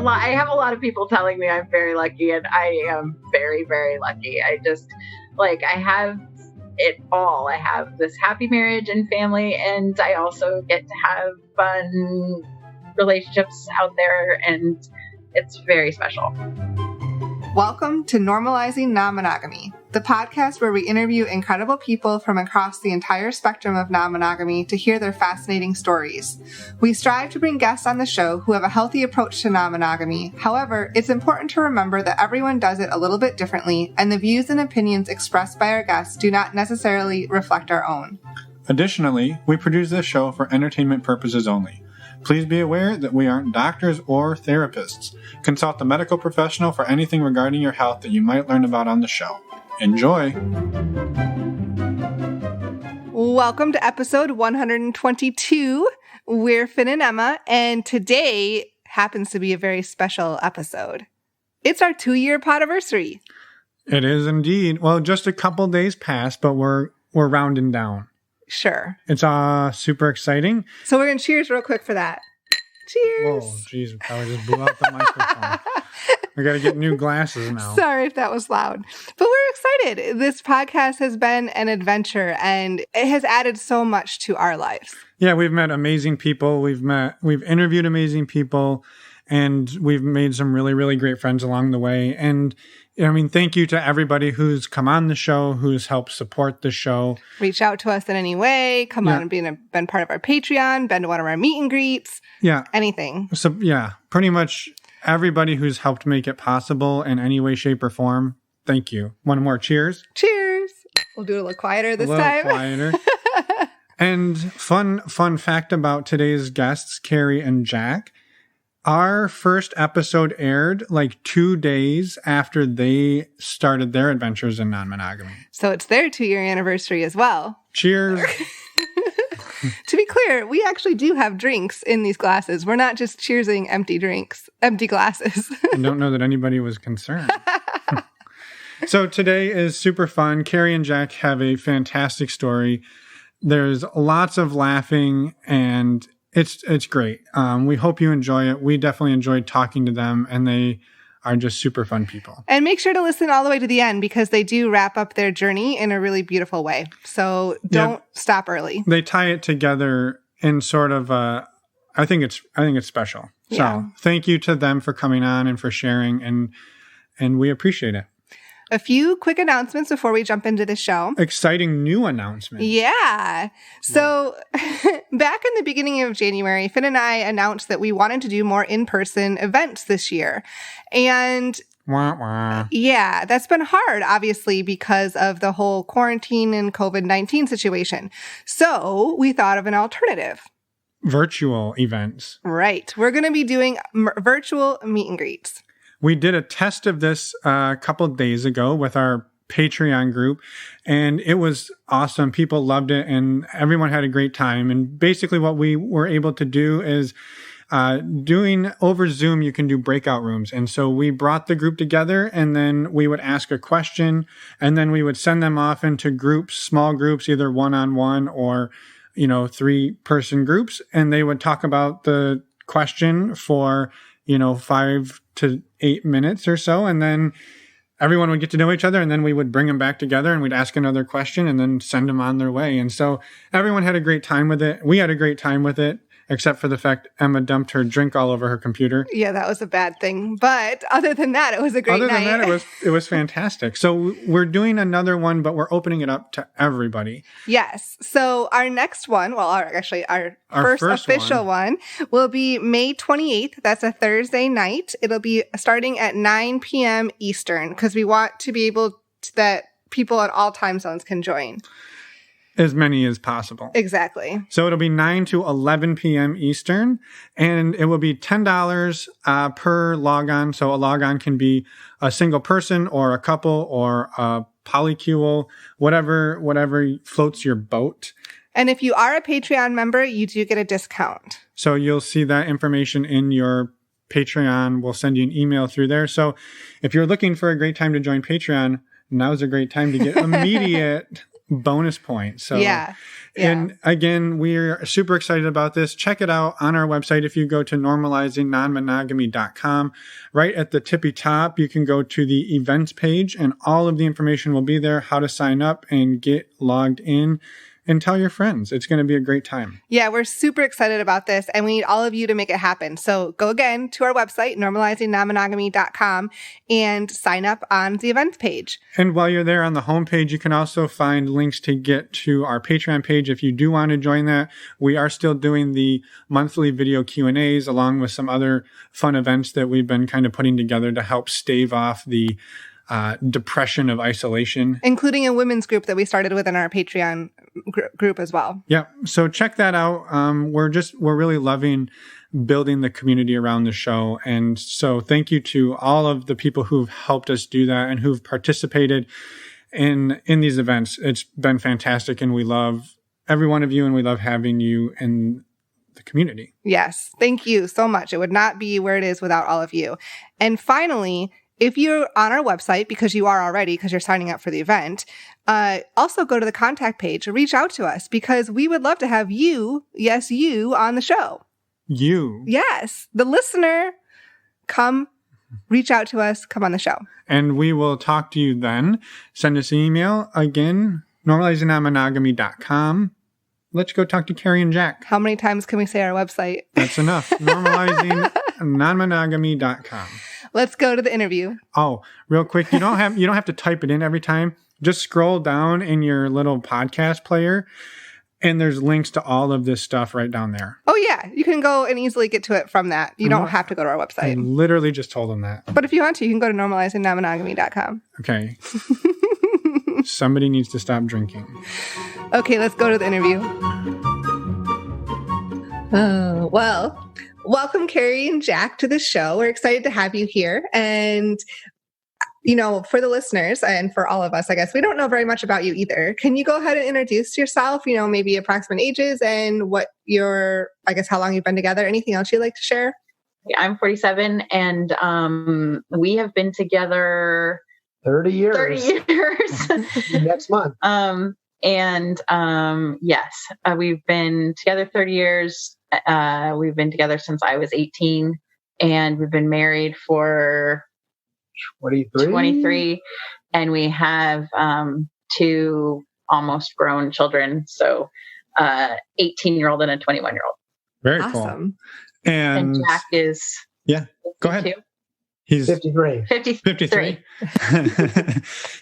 I have a lot of people telling me I'm very lucky, and I am very, very lucky. I just, I have it all. I have this happy marriage and family, and I also get to have fun relationships out there, and it's very special. Welcome to Normalizing Non-Monogamy, the podcast where we interview incredible people from across the entire spectrum of non-monogamy to hear their fascinating stories. We strive to bring guests on the show who have a healthy approach to non-monogamy. However, it's important to remember that everyone does it a little bit differently, and the views and opinions expressed by our guests do not necessarily reflect our own. Additionally, we produce this show for entertainment purposes only. Please be aware that we aren't doctors or therapists. Consult a medical professional for anything regarding your health that you might learn about on the show. Enjoy! Welcome to episode 122. We're Finn and Emma, and today happens to be a very special episode. It's our 2-year podiversary. It is indeed. Well, just a couple days past, but we're rounding down. Sure. It's super exciting. So we're going to cheers real quick for that. Cheers. Whoa, geez, we probably just blew out the microphone. We got to get new glasses now. Sorry if that was loud. But we're excited. This podcast has been an adventure, and it has added so much to our lives. Yeah, we've met amazing people. We've interviewed amazing people, and we've made some really, really great friends along the way. And I mean, thank you to everybody who's come on the show, who's helped support the show. Reach out to us in any way. Come on and been part of our Patreon, been to one of our meet and greets. Yeah. Anything. So, yeah, pretty much everybody who's helped make it possible in any way, shape, or form. Thank you. One more. Cheers. Cheers. We'll do it a little quieter this time. Quieter. And fun fact about today's guests, Carrie and Jack. Our first episode aired 2 days after they started their adventures in non-monogamy. So it's their 2-year anniversary as well. Cheers. To be clear, we actually do have drinks in these glasses. We're not just cheersing empty glasses. I don't know that anybody was concerned. So today is super fun. Carrie and Jack have a fantastic story. There's lots of laughing, and it's great. We hope you enjoy it. We definitely enjoyed talking to them, and they are just super fun people. And make sure to listen all the way to the end, because they do wrap up their journey in a really beautiful way. So don't stop early. They tie it together in sort of I think it's special. Yeah. So thank you to them for coming on and for sharing, and we appreciate it. A few quick announcements before we jump into the show. Exciting new announcements. Yeah. So back in the beginning of January, Finn and I announced that we wanted to do more in-person events this year. And yeah, that's been hard, obviously, because of the whole quarantine and COVID-19 situation. So we thought of an alternative. Virtual events. Right. We're going to be doing virtual meet and greets. We did a test of this a couple days ago with our Patreon group, and it was awesome. People loved it, and everyone had a great time. And basically what we were able to do is doing over Zoom, you can do breakout rooms. And so we brought the group together, and then we would ask a question, and then we would send them off into groups, small groups, either one-on-one or 3-person groups. And they would talk about the question for 5 to 8 minutes or so, and then everyone would get to know each other, and then we would bring them back together, and we'd ask another question, and then send them on their way. And so everyone had a great time with it. We had a great time with it, except for the fact Emma dumped her drink all over her computer. Yeah, that was a bad thing. But other than that, it was a great night. Other than that, it was fantastic. So we're doing another one, but we're opening it up to everybody. Yes. So our next one, our first official one will be May 28th. That's a Thursday night. It'll be starting at 9 p.m. Eastern, because we want to be able to, that people at all time zones can join. As many as possible. Exactly. So it'll be 9 to 11 p.m. Eastern, and it will be $10 per log-on. So a log-on can be a single person or a couple or a polycule, whatever floats your boat. And if you are a Patreon member, you do get a discount. So you'll see that information in your Patreon. We'll send you an email through there. So if you're looking for a great time to join Patreon, now's a great time to get immediate bonus points. So yeah. And again, we're super excited about this. Check it out on our website. If you go to normalizingnonmonogamy.com, right at the tippy top, you can go to the events page and all of the information will be there, how to sign up and get logged in. And tell your friends. It's going to be a great time. Yeah, we're super excited about this, and we need all of you to make it happen. So go again to our website, normalizingnonmonogamy.com, and sign up on the events page. And while you're there on the homepage, you can also find links to get to our Patreon page. If you do want to join that, we are still doing the monthly video Q&As along with some other fun events that we've been kind of putting together to help stave off the depression of isolation. Including a women's group that we started within our Patreon group as well. Yeah. So check that out. We're really loving building the community around the show. And so thank you to all of the people who've helped us do that and who've participated in these events. It's been fantastic. And we love every one of you and we love having you in the community. Yes. Thank you so much. It would not be where it is without all of you. And finally, if you're on our website, because you are already, because you're signing up for the event, also go to the contact page, reach out to us, because we would love to have you, yes, you, on the show. You. Yes. The listener, come reach out to us, come on the show. And we will talk to you then. Send us an email. Again, normalizingnonmonogamy.com. Let's go talk to Carrie and Jack. How many times can we say our website? That's enough. Normalizingnonmonogamy.com. Let's go to the interview. Oh, real quick. You don't have to type it in every time. Just scroll down in your little podcast player and there's links to all of this stuff right down there. Oh yeah. You can go and easily get to it from that. You don't have to go to our website. I literally just told them that. But if you want to, you can go to normalizingnonmonogamy.com. Okay. Somebody needs to stop drinking. Okay, let's go to the interview. Oh, well, welcome Carrie and Jack to the show. We're excited to have you here. And, you know, for the listeners and for all of us, I guess, we don't know very much about you either. Can you go ahead and introduce yourself, you know, maybe approximate ages and what how long you've been together? Anything else you'd like to share? Yeah, I'm 47 and we have been together 30 years. 30 years. Next month. Yes, we've been together 30 years. We've been together since I was 18 and we've been married for 23 and we have, 2 almost grown children. So, 18-year-old and a 21-year-old. Very awesome. Cool. And Jack is, go ahead. He's 53. 53.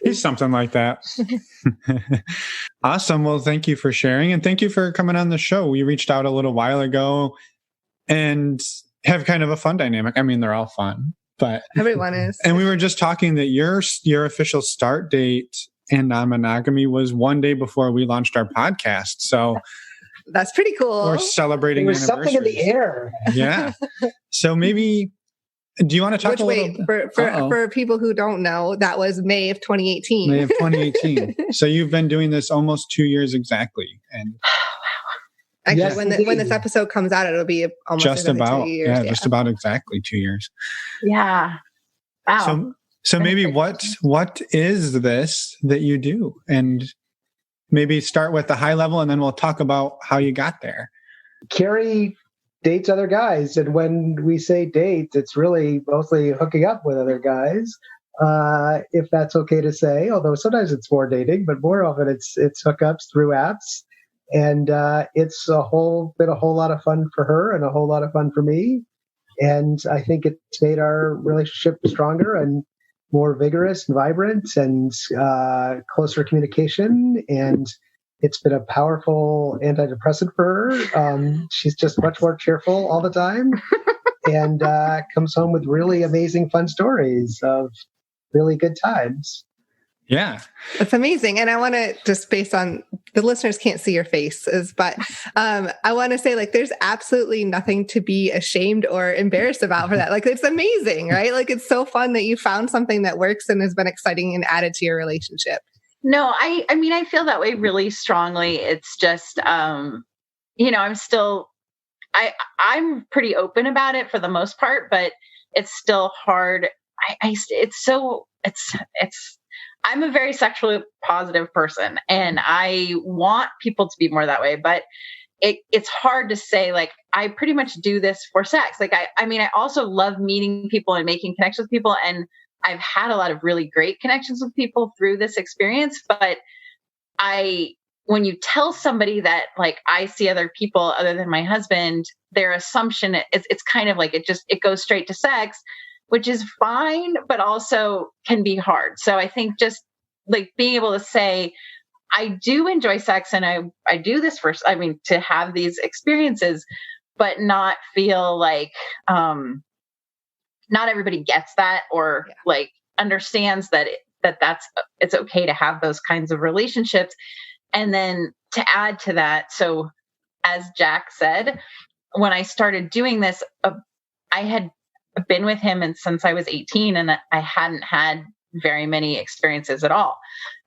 He's something like that. Awesome. Well, thank you for sharing and thank you for coming on the show. We reached out a little while ago and have kind of a fun dynamic. I mean, they're all fun, but everyone is. And we were just talking that your official start date in non-monogamy was one day before we launched our podcast. So that's pretty cool. We're celebrating There's something in the air. Yeah. So maybe, do you want to talk for people who don't know, that was May of 2018. May of 2018. So you've been doing this almost 2 years exactly. And actually, yes, when this episode comes out, it'll be almost just about 2 years. Just about exactly 2 years. Yeah. Wow. So maybe what is this that you do? And maybe start with the high level, and then we'll talk about how you got there. Carrie dates other guys, and when we say date, it's really mostly hooking up with other guys, if that's okay to say. Although sometimes it's more dating, but more often it's hookups through apps, and it's been a whole lot of fun for her and a whole lot of fun for me, and I think it's made our relationship stronger and more vigorous and vibrant, and closer communication, and it's been a powerful antidepressant for her. She's just much more cheerful all the time and comes home with really amazing, fun stories of really good times. Yeah. That's amazing. And I want to just, based on the listeners can't see your faces, but I want to say, like, there's absolutely nothing to be ashamed or embarrassed about for that. Like, it's amazing, right? Like, it's so fun that you found something that works and has been exciting and added to your relationship. No, I mean, I feel that way really strongly. It's just, I'm pretty open about it for the most part, but it's still hard. I'm a very sexually positive person and I want people to be more that way, but it's hard to say, like, I pretty much do this for sex. Like, I mean, I also love meeting people and making connections with people. And I've had a lot of really great connections with people through this experience. But when you tell somebody that, like, I see other people other than my husband, their assumption it's kind of like it goes straight to sex, which is fine, but also can be hard. So I think just like being able to say, I do enjoy sex and I do this to have these experiences, but not feel like, not everybody gets that or like understands that it's okay to have those kinds of relationships. And then to add to that, so as Jack said, when I started doing this, I had been with him since I was 18 and I hadn't had very many experiences at all.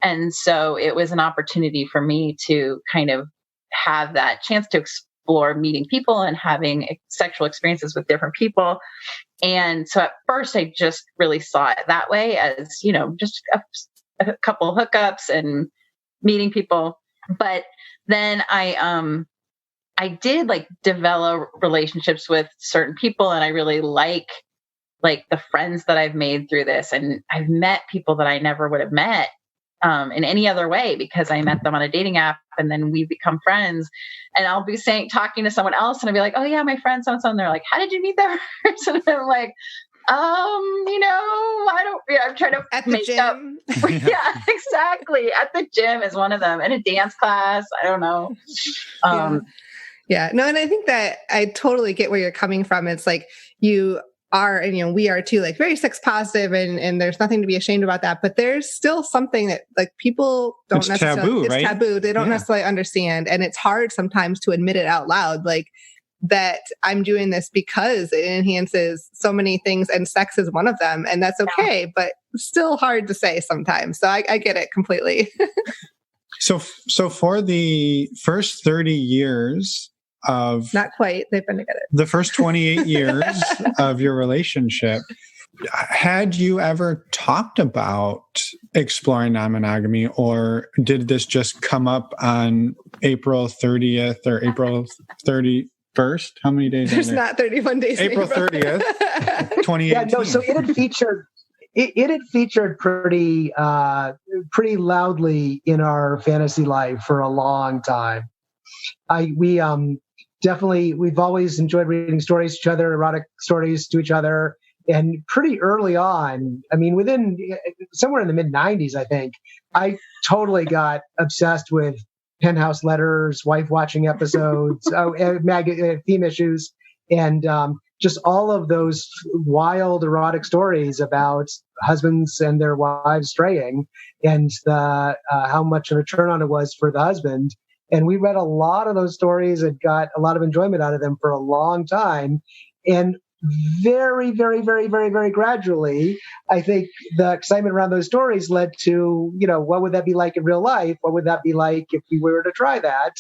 And so it was an opportunity for me to kind of have that chance to explore meeting people and having sexual experiences with different people. And so at first I just really saw it that way as, just a couple hookups and meeting people. But then I did like develop relationships with certain people, and I really like the friends that I've made through this. And I've met people that I never would have met in any other way because I met them on a dating app and then we become friends. And I'll be talking to someone else and I'll be like, oh yeah, my friend so-and-so. And they're like, how did you meet that person? And I'm like, I'm trying to at the make gym. Up. Yeah, exactly. At the gym is one of them. In a dance class. I don't know. Yeah. No, and I think that I totally get where you're coming from. It's like you are, and we are too, like very sex positive, and there's nothing to be ashamed about that. But there's still something that like people don't necessarily, it's taboo. They don't necessarily understand. And it's hard sometimes to admit it out loud, like that I'm doing this because it enhances so many things and sex is one of them. And that's okay, but still hard to say sometimes. So I get it completely. So for the first 30 years of... Not quite. They've been together. The first 28 years of your relationship, had you ever talked about exploring non-monogamy, or did this just come up on April 30th or April 31st? How many days? There's not 31 days. April 30th, 2018. Yeah, no, so it had featured... It had featured pretty loudly in our fantasy life for a long time. We've always enjoyed reading stories to each other, erotic stories to each other, and pretty early on, I mean, within somewhere in the mid '90s, I think, I totally got obsessed with penthouse letters, wife watching episodes, theme issues, and just all of those wild erotic stories about husbands and their wives straying, and how much of a turn on it was for the husband. And we read a lot of those stories and got a lot of enjoyment out of them for a long time. And very, very, very, very, very gradually, I think the excitement around those stories led to, what would that be like in real life? What would that be like if we were to try that?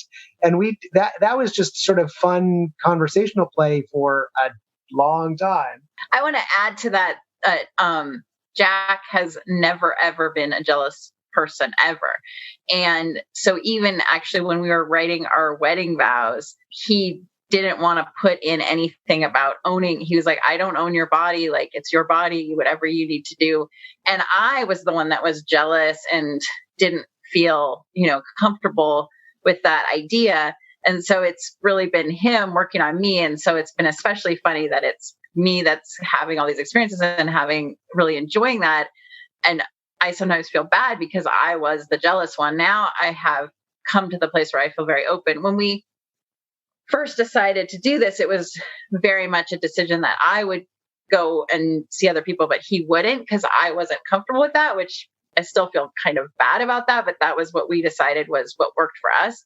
And that was just sort of fun conversational play for a long time. I want to add to that. Jack has never, ever been a jealous person ever. And so even actually when we were writing our wedding vows, he didn't want to put in anything about owning. He was like, I don't own your body. Like, it's your body, whatever you need to do. And I was the one that was jealous and didn't feel, comfortable with that idea. And so it's really been him working on me. And so it's been especially funny that it's me that's having all these experiences and really enjoying that. And I sometimes feel bad because I was the jealous one. Now I have come to the place where I feel very open. When we first decided to do this, it was very much a decision that I would go and see other people, but he wouldn't, because I wasn't comfortable with that, which I still feel kind of bad about that. But that was what we decided was what worked for us.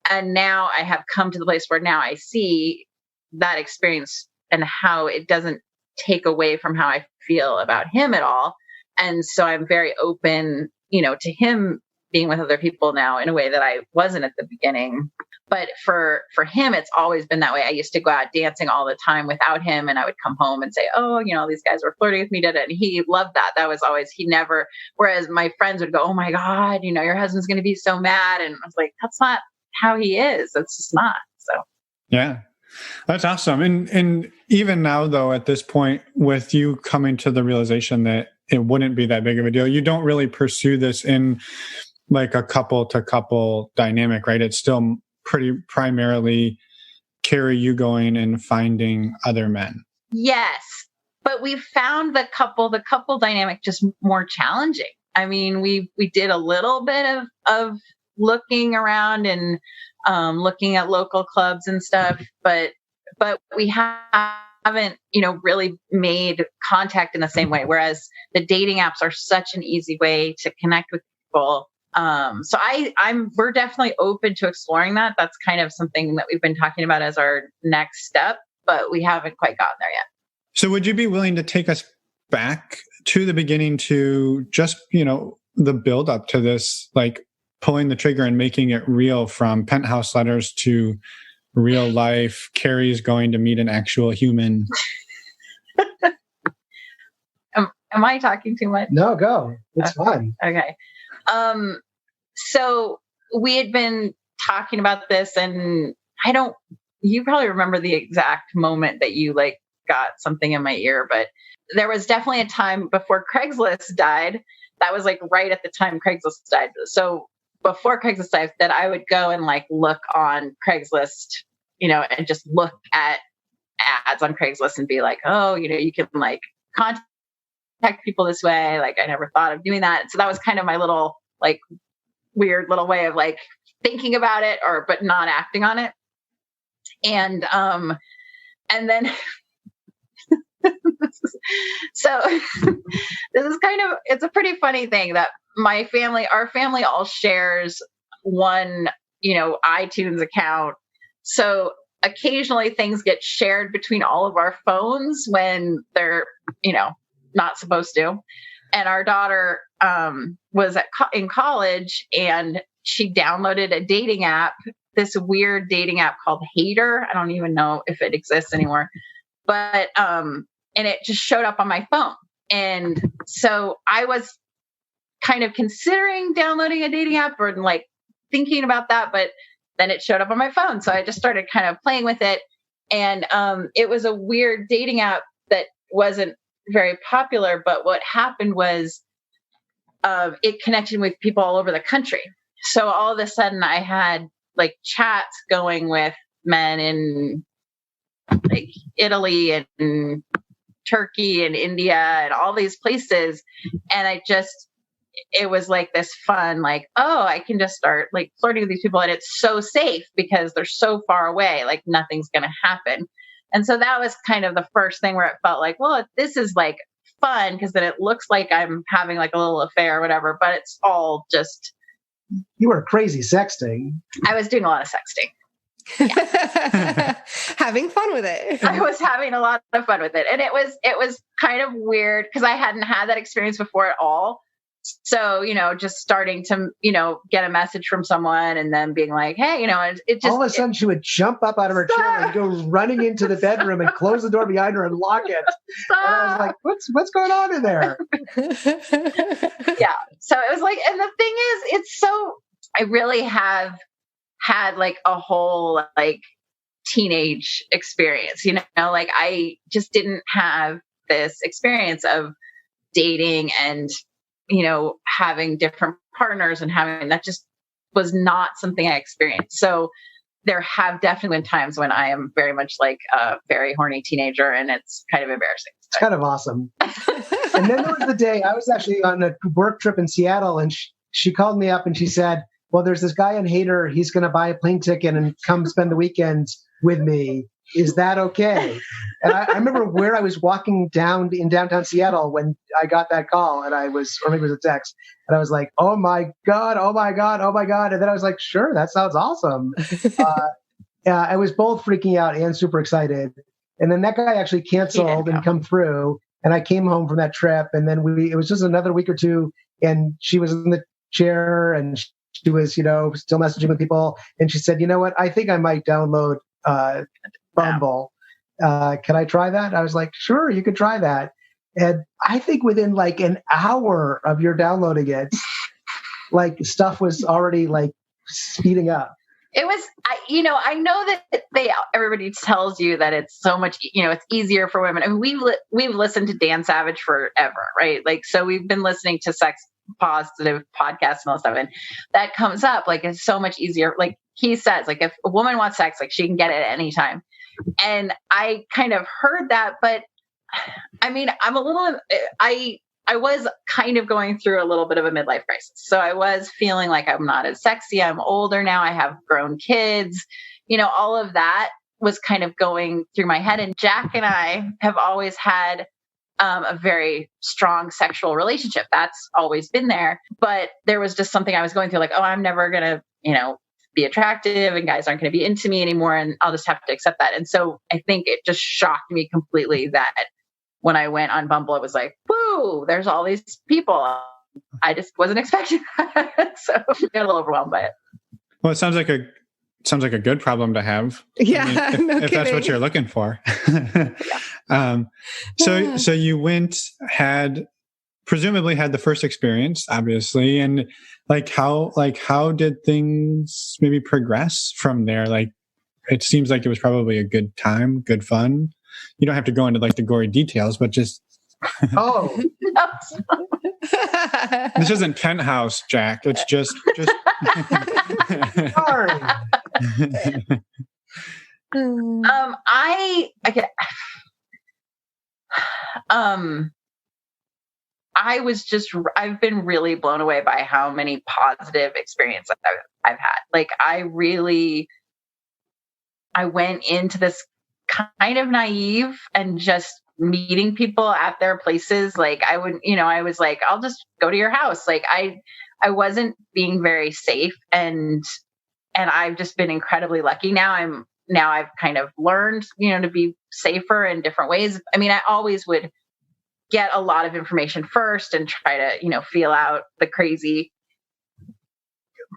And now I have come to the place where now I see that experience and how it doesn't take away from how I feel about him at all. And so I'm very open, to him being with other people now in a way that I wasn't at the beginning. But for him, it's always been that way. I used to go out dancing all the time without him, and I would come home and say, oh, you know, these guys were flirting with me, and he loved that. That was always, he never, whereas my friends would go, oh my God, you know, your husband's going to be so mad. And I was like, that's not how he is. That's just not. So. Yeah. That's awesome. And even now, though, at this point, with you coming to the realization that it wouldn't be that big of a deal, you don't really pursue this in like a couple to couple dynamic, right? It's still pretty primarily Carrie, you going and finding other men. Yes. But we found the couple dynamic just more challenging. I mean, we did a little bit of looking around and looking at local clubs and stuff, but we haven't, you know, really made contact in the same way. Whereas the dating apps are such an easy way to connect with people. So we're definitely open to exploring that. That's kind of something that we've been talking about as our next step, but we haven't quite gotten there yet. So would you be willing to take us back to the beginning to just, you know, the build up to this, like pulling the trigger and making it real, from penthouse letters to real life? Carrie's going to meet an actual human. Am I talking too much? No, go. It's fun. Okay. So we had been talking about this, and you probably remember the exact moment that you like got something in my ear, but there was definitely a time before Craigslist died. That was like right at the time Craigslist died. So before Craigslist died, that I would go and like look on Craigslist, you know, and just look at ads on Craigslist and be like, oh, you know, you can like contact people this way. Like I never thought of doing that. So that was kind of my little like weird little way of like thinking about it, but not acting on it. And then so this is it's a pretty funny thing that our family all shares one, you know, iTunes account. So occasionally things get shared between all of our phones when they're, you know, not supposed to. And our daughter was in college, and she downloaded a dating app, this weird dating app called Hater. I don't even know if it exists anymore, but and it just showed up on my phone. And so I was kind of considering downloading a dating app or like thinking about that, but then it showed up on my phone. So I just started kind of playing with it. And it was a weird dating app that wasn't very popular, but what happened was it connected with people all over the country. So all of a sudden I had like chats going with men in like Italy and Turkey and India and all these places. And it was like this fun, like, oh, I can just start like flirting with these people, and it's so safe because they're so far away, like nothing's going to happen. And so that was kind of the first thing where it felt like, well, this is like fun, because then it looks like I'm having like a little affair or whatever, but it's all just. You were crazy sexting. I was doing a lot of sexting. Yeah. Having fun with it. I was having a lot of fun with it. And it was kind of weird because I hadn't had that experience before at all. So, you know, just starting to, you know, get a message from someone and then being like, hey, you know, it just. All of a sudden she would jump up out of her chair and go running into the bedroom and close the door behind her and lock it. And I was like, what's going on in there? Yeah. So it was like, and the thing is, I really have had like a whole like teenage experience, you know, like I just didn't have this experience of dating and, you know, having different partners and that just was not something I experienced. So there have definitely been times when I am very much like a very horny teenager, and it's kind of embarrassing. It's kind of awesome. And then there was the day I was actually on a work trip in Seattle, and she called me up and she said, well, there's this guy in Hater. He's going to buy a plane ticket and come spend the weekend with me. Is that okay? And I remember where I was walking down in downtown Seattle when I got that call, and or maybe it was a text, and I was like, oh my God, oh my God, oh my God. And then I was like, sure, that sounds awesome. I was both freaking out and super excited. And then that guy actually canceled and come through, and I came home from that trip, and then it was just another week or two, and she was in the share, and she was, still messaging with people. And she said, you know what? I think I might download Bumble. Can I try that? I was like, sure, you could try that. And I think within like an hour of your downloading it, like stuff was already like speeding up. It was, I know that everybody tells you that it's so much, it's easier for women. I mean, we've listened to Dan Savage forever, right? Like, so we've been listening to sex positive podcasts and all stuff, and that comes up. Like, it's so much easier. Like he says, like if a woman wants sex, like she can get it at any time. And I kind of heard that, but I mean, I was kind of going through a little bit of a midlife crisis. So I was feeling like I'm not as sexy. I'm older now. I have grown kids. All of that was kind of going through my head. And Jack and I have always had a very strong sexual relationship. That's always been there. But there was just something I was going through, like, oh, I'm never going to, be attractive and guys aren't going to be into me anymore. And I'll just have to accept that. And so I think it just shocked me completely that when I went on Bumble, it was like, woo, there's all these people. I just wasn't expecting that. So I got a little overwhelmed by it. Well, it sounds like a good problem to have. Yeah. I mean, if that's what you're looking for. So you presumably had the first experience, obviously. And how did things maybe progress from there? Like, it seems like it was probably a good time, good fun. You don't have to go into like the gory details, but just. Oh, this isn't Penthouse, Jack. It's just. sorry. I've been really blown away by how many positive experiences I've had. Like, I went into this kind of naive and just meeting people at their places. Like I was like, I'll just go to your house. Like I wasn't being very safe, and I've just been incredibly lucky. Now I've kind of learned, to be safer in different ways. I mean, I always would get a lot of information first and try to, feel out the crazy.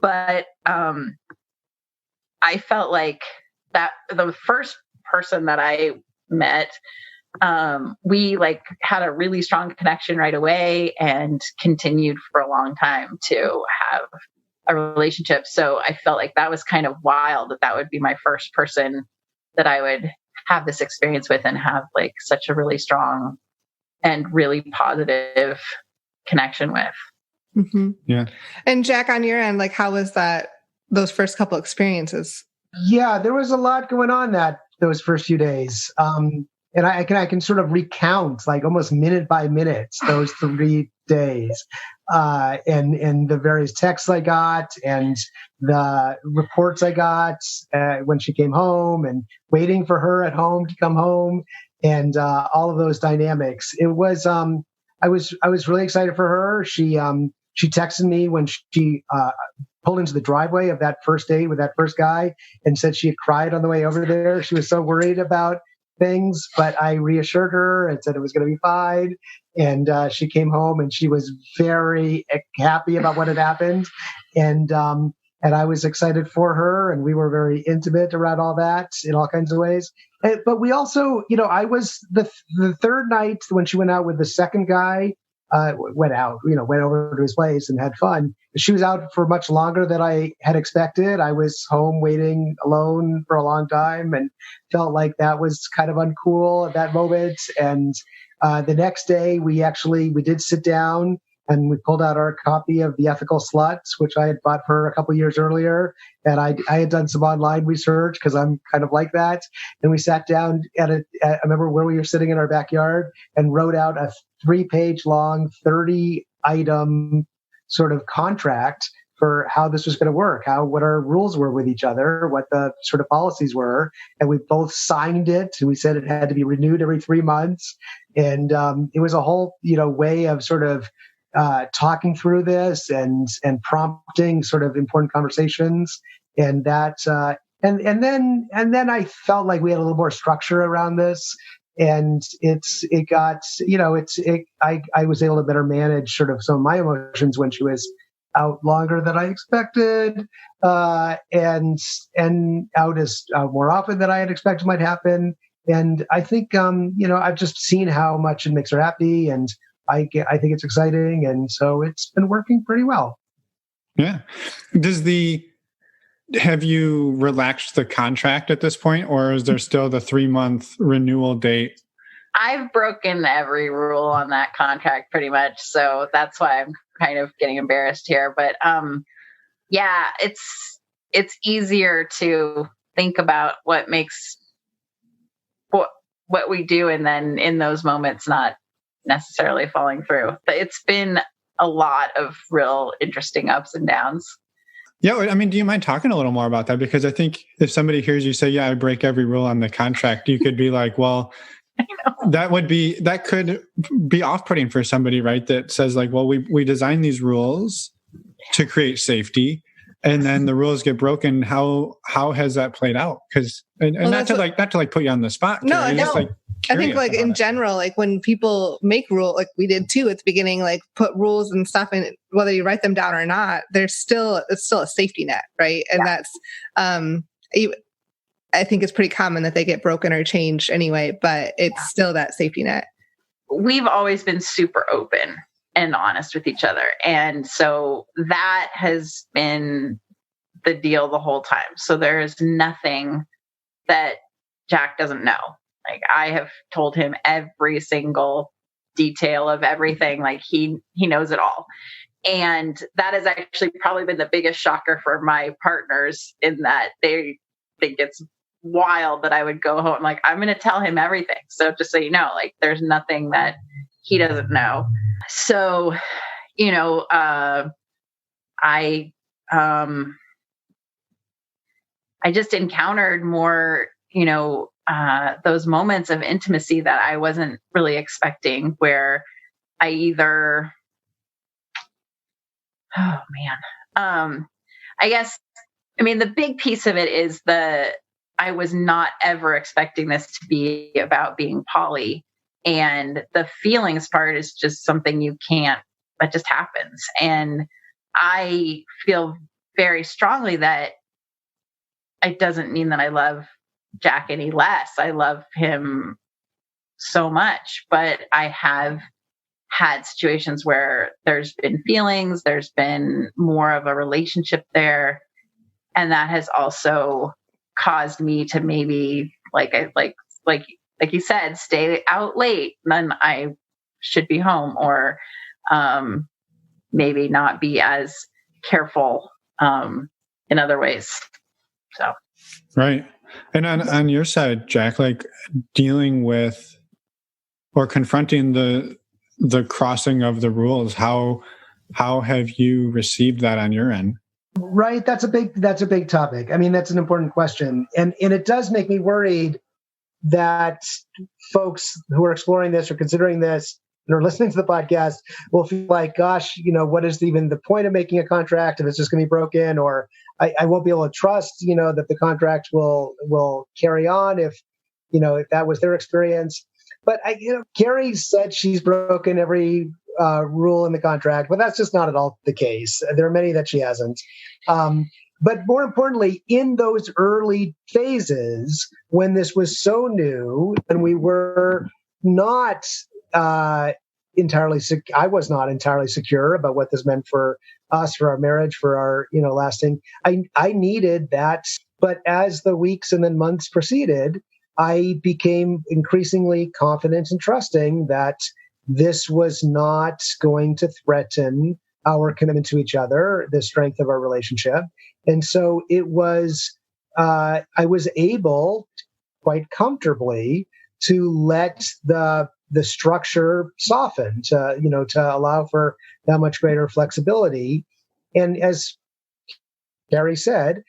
But I felt like that the first person that I met, we like had a really strong connection right away and continued for a long time to have a relationship. So I felt like that was kind of wild that would be my first person that I would have this experience with and have like such a really strong and really positive connection with. Mm-hmm. Yeah. And Jack, on your end, like, how was those first couple experiences? Yeah, there was a lot going on those first few days. And I can sort of recount like almost minute by minute those 3 days, and the various texts I got and the reports I got when she came home, and waiting for her at home to come home, and all of those dynamics. It was I was really excited for her. She texted me when she pulled into the driveway of that first date with that first guy and said she had cried on the way over there. She was so worried about things, but I reassured her and said it was going to be fine. And she came home and she was very happy about what had happened. And I was excited for her, and we were very intimate around all that in all kinds of ways. But we also, I was the third night when she went out with the second guy, went over to his place and had fun. She was out for much longer than I had expected. I was home waiting alone for a long time and felt like that was kind of uncool at that moment. And the next day we did sit down and we pulled out our copy of The Ethical Sluts, which I had bought for her a couple years earlier. And I had done some online research because I'm kind of like that. And we sat down I remember where we were sitting in our backyard and wrote out a 3-page long, 30-item sort of contract for how this was going to work, what our rules were with each other, what the sort of policies were. And we both signed it. We said it had to be renewed every 3 months. And it was a whole, way of sort of talking through this and prompting sort of important conversations. And that, and then I felt like we had a little more structure around this. And I was able to better manage sort of some of my emotions when she was out longer than I expected, and out as more often than I had expected might happen. And I think, I've just seen how much it makes her happy, and I think it's exciting, and so it's been working pretty well. Yeah. Have you relaxed the contract at this point, or is there still the 3-month renewal date? I've broken every rule on that contract pretty much, so that's why I'm kind of getting embarrassed here. But yeah, it's easier to think about what makes what we do, and then in those moments not necessarily falling through. But it's been a lot of real interesting ups and downs. Yeah, I mean, do you mind talking a little more about that? Because I think if somebody hears you say, "Yeah, I break every rule on the contract," you could be like, "Well." That could be off-putting for somebody, right? That says like, well, we designed these rules to create safety, and then the rules get broken. How has that played out? Because not to put you on the spot. No, Carrie, no. I think like in general, like when people make rules, like we did too at the beginning, like put rules and stuff, and whether you write them down or not, it's still a safety net, right? And that's I think it's pretty common that they get broken or changed anyway, but it's still that safety net. We've always been super open and honest with each other. And so that has been the deal the whole time. So there is nothing that Jack doesn't know. Like I have told him every single detail of everything. Like he knows it all. And that has actually probably been the biggest shocker for my partners, in that they think it's wild that I would go home. Like, I'm going to tell him everything. So just so you know, like there's nothing that he doesn't know. So, I just encountered more, those moments of intimacy that I wasn't really expecting, where I either, the big piece of it is I was not ever expecting this to be about being poly. And the feelings part is just something that just happens. And I feel very strongly that it doesn't mean that I love Jack any less. I love him so much, but I have had situations where there's been feelings, there's been more of a relationship there. And that has also caused me to maybe like you said, stay out late, then I should be home, or maybe not be as careful in other ways. So right. And on your side, Jack, like dealing with or confronting the crossing of the rules, how have you received that on your end? Right. That's a big topic. I mean, that's an important question. And it does make me worried that folks who are exploring this or considering this and are listening to the podcast will feel like, gosh, what is even the point of making a contract if it's just going to be broken? Or I won't be able to trust, that the contract will carry on if that was their experience. But Carrie said she's broken every rule in the contract, but that's just not at all the case. There are many that she hasn't. But more importantly, in those early phases, when this was so new and we were not entirely, I was not entirely secure about what this meant for us, for our marriage, for our, lasting, I needed that. But as the weeks and then months proceeded, I became increasingly confident and trusting that this was not going to threaten our commitment to each other, the strength of our relationship. And so it was, I was able quite comfortably to let the structure soften, to allow for that much greater flexibility. And as Carrie said,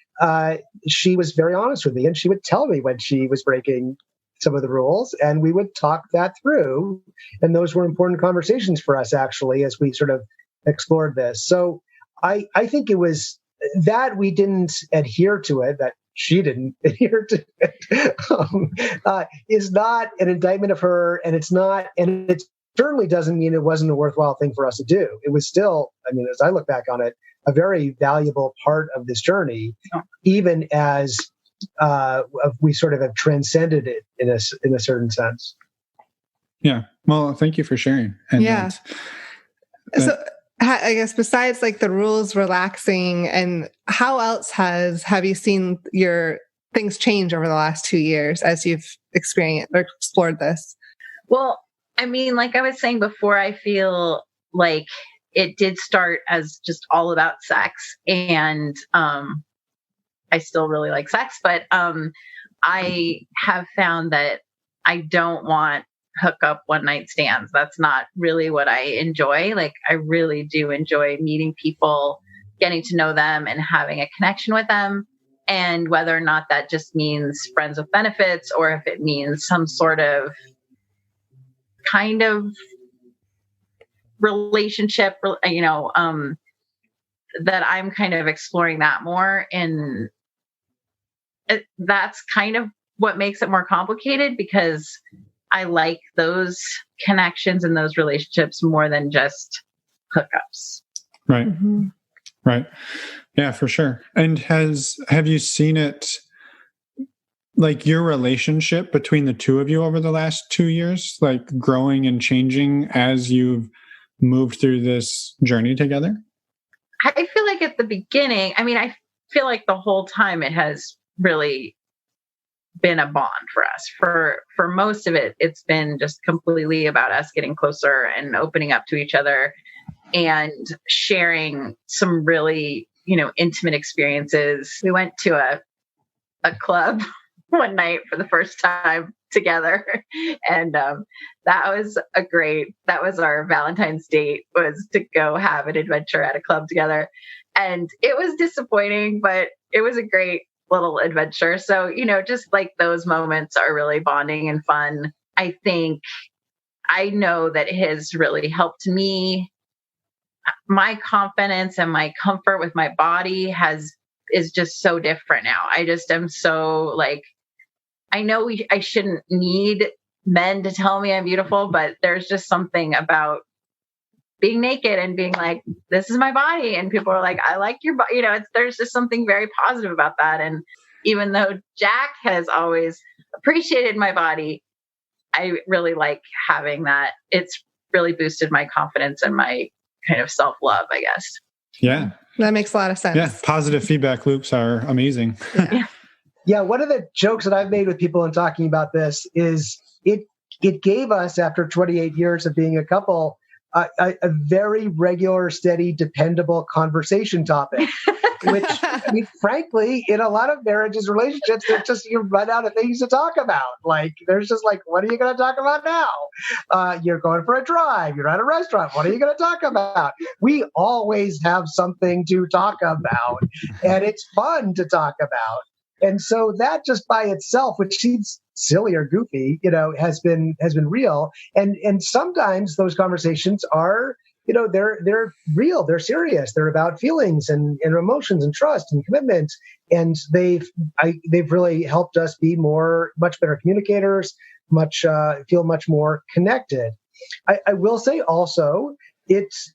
she was very honest with me, and she would tell me when she was breaking some of the rules, and we would talk that through. And those were important conversations for us, actually, as we sort of explored this. So I think it was that we didn't adhere to it, that she didn't adhere to it, is not an indictment of her, and it certainly doesn't mean it wasn't a worthwhile thing for us to do. It was still, as I look back on it, a very valuable part of this journey, even as we sort of have transcended it in a certain sense. Yeah. Well, thank you for sharing. And yeah. So I guess besides like the rules relaxing, and how else have you seen your things change over the last 2 years as you've experienced or explored this? Well, I mean, like I was saying before, I feel like it did start as just all about sex, and I still really like sex, but I have found that I don't want hookup one night stands. That's not really what I enjoy. Like, I really do enjoy meeting people, getting to know them, and having a connection with them. And whether or not that just means friends with benefits, or if it means some sort of kind of relationship, that I'm kind of exploring that more. And that's kind of what makes it more complicated, because I like those connections and those relationships more than just hookups. Right. Mm-hmm. Right. Yeah, for sure. And have you seen it, like your relationship between the two of you over the last 2 years, like growing and changing as you've moved through this journey together? I feel like at the beginning, I mean, I feel like the whole time it has really been a bond for us. For most of it, it's been just completely about us getting closer and opening up to each other and sharing some really, intimate experiences. We went to a club one night for the first time together. And that was our Valentine's date, was to go have an adventure at a club together. And it was disappointing, but it was a great little adventure. So, just like those moments are really bonding and fun. I think I know that it has really helped me. My confidence and my comfort with my body is just so different now. I just am so like, I know I shouldn't need men to tell me I'm beautiful, but there's just something about being naked and being like, this is my body. And people are like, I like your body. There's just something very positive about that. And even though Jack has always appreciated my body, I really like having that. It's really boosted my confidence and my kind of self-love, I guess. Yeah. That makes a lot of sense. Yeah. Positive feedback loops are amazing. Yeah. Yeah. One of the jokes that I've made with people in talking about this is it gave us, after 28 years of being a couple, a very regular, steady, dependable conversation topic, which frankly, in a lot of marriages, relationships, it's just, you run out of things to talk about. Like, there's just like, what are you going to talk about now? You're going for a drive. You're at a restaurant. What are you going to talk about? We always have something to talk about, and it's fun to talk about. And so that just by itself, which seems silly or goofy, has been real. And sometimes those conversations are, they're real, they're serious, they're about feelings and emotions and trust and commitment. And they've really helped us be much better communicators, feel much more connected. I will say also, it's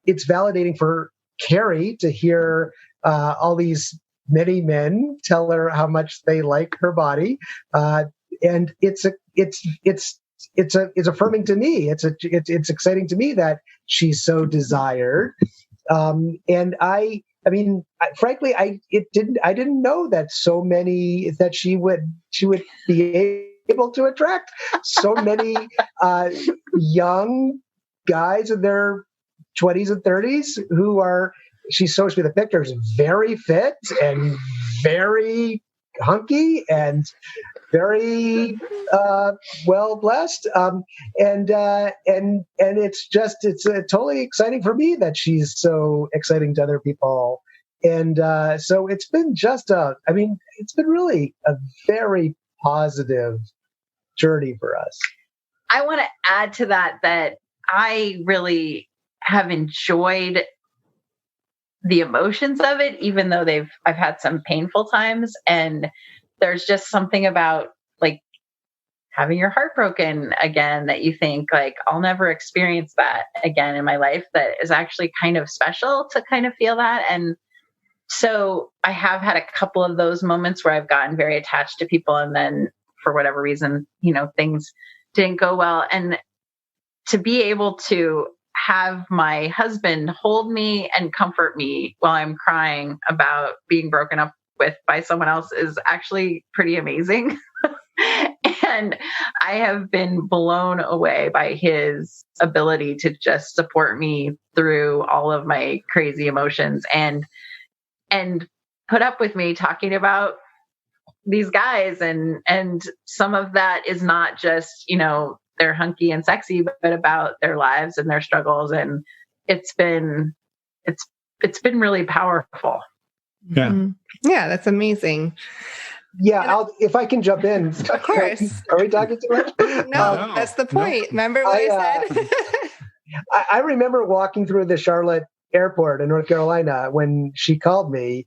validating for Carrie to hear all these many men tell her how much they like her body, and it's affirming to me. It's exciting to me that she's so desired, and I mean, frankly, I didn't know that so many that she would be able to attract so many young guys in their 20s and 30s who are. She shows me the pictures, very fit and very hunky and very well blessed, and it's totally exciting for me that she's so exciting to other people, and so it's been it's been really a very positive journey for us. I want to add to that I really have enjoyed the emotions of it, even though I've had some painful times. And there's just something about like having your heart broken again, that you think like, I'll never experience that again in my life, that is actually kind of special to kind of feel that. And so I have had a couple of those moments where I've gotten very attached to people, and then for whatever reason, things didn't go well. And to be able to have my husband hold me and comfort me while I'm crying about being broken up with by someone else is actually pretty amazing. And I have been blown away by his ability to just support me through all of my crazy emotions and put up with me talking about these guys. And some of that is not just, they're hunky and sexy, but about their lives and their struggles. And it's been really powerful. Yeah. Yeah, that's amazing. Yeah, if I can jump in. Of course. Are we talking too much? No, that's the point. Remember what I said? I remember walking through the Charlotte airport in North Carolina when she called me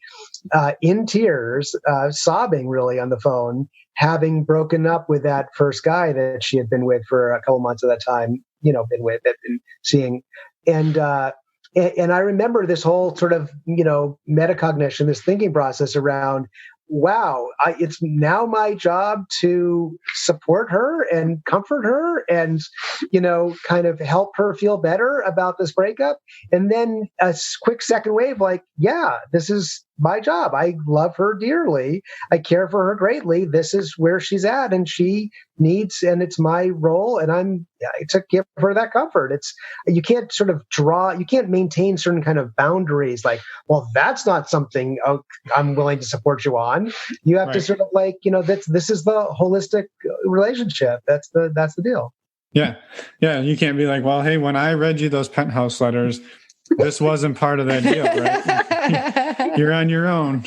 in tears, sobbing really on the phone, having broken up with that first guy that she had been with for a couple months at that time, been with and seeing. And I remember this whole sort of, metacognition, this thinking process around, wow, it's now my job to support her and comfort her and, kind of help her feel better about this breakup. And then a quick second wave, like, yeah, this is my job. I love her dearly. I care for her greatly. This is where she's at and she needs, and it's my role. And I'm to give her that comfort. You can't sort of you can't maintain certain kind of boundaries like, well, that's not something I'm willing to support you on. You have to sort of like, this is the holistic relationship. That's the deal. Yeah. Yeah. You can't be like, well, hey, when I read you those penthouse letters, this wasn't part of that deal, right? You're on your own.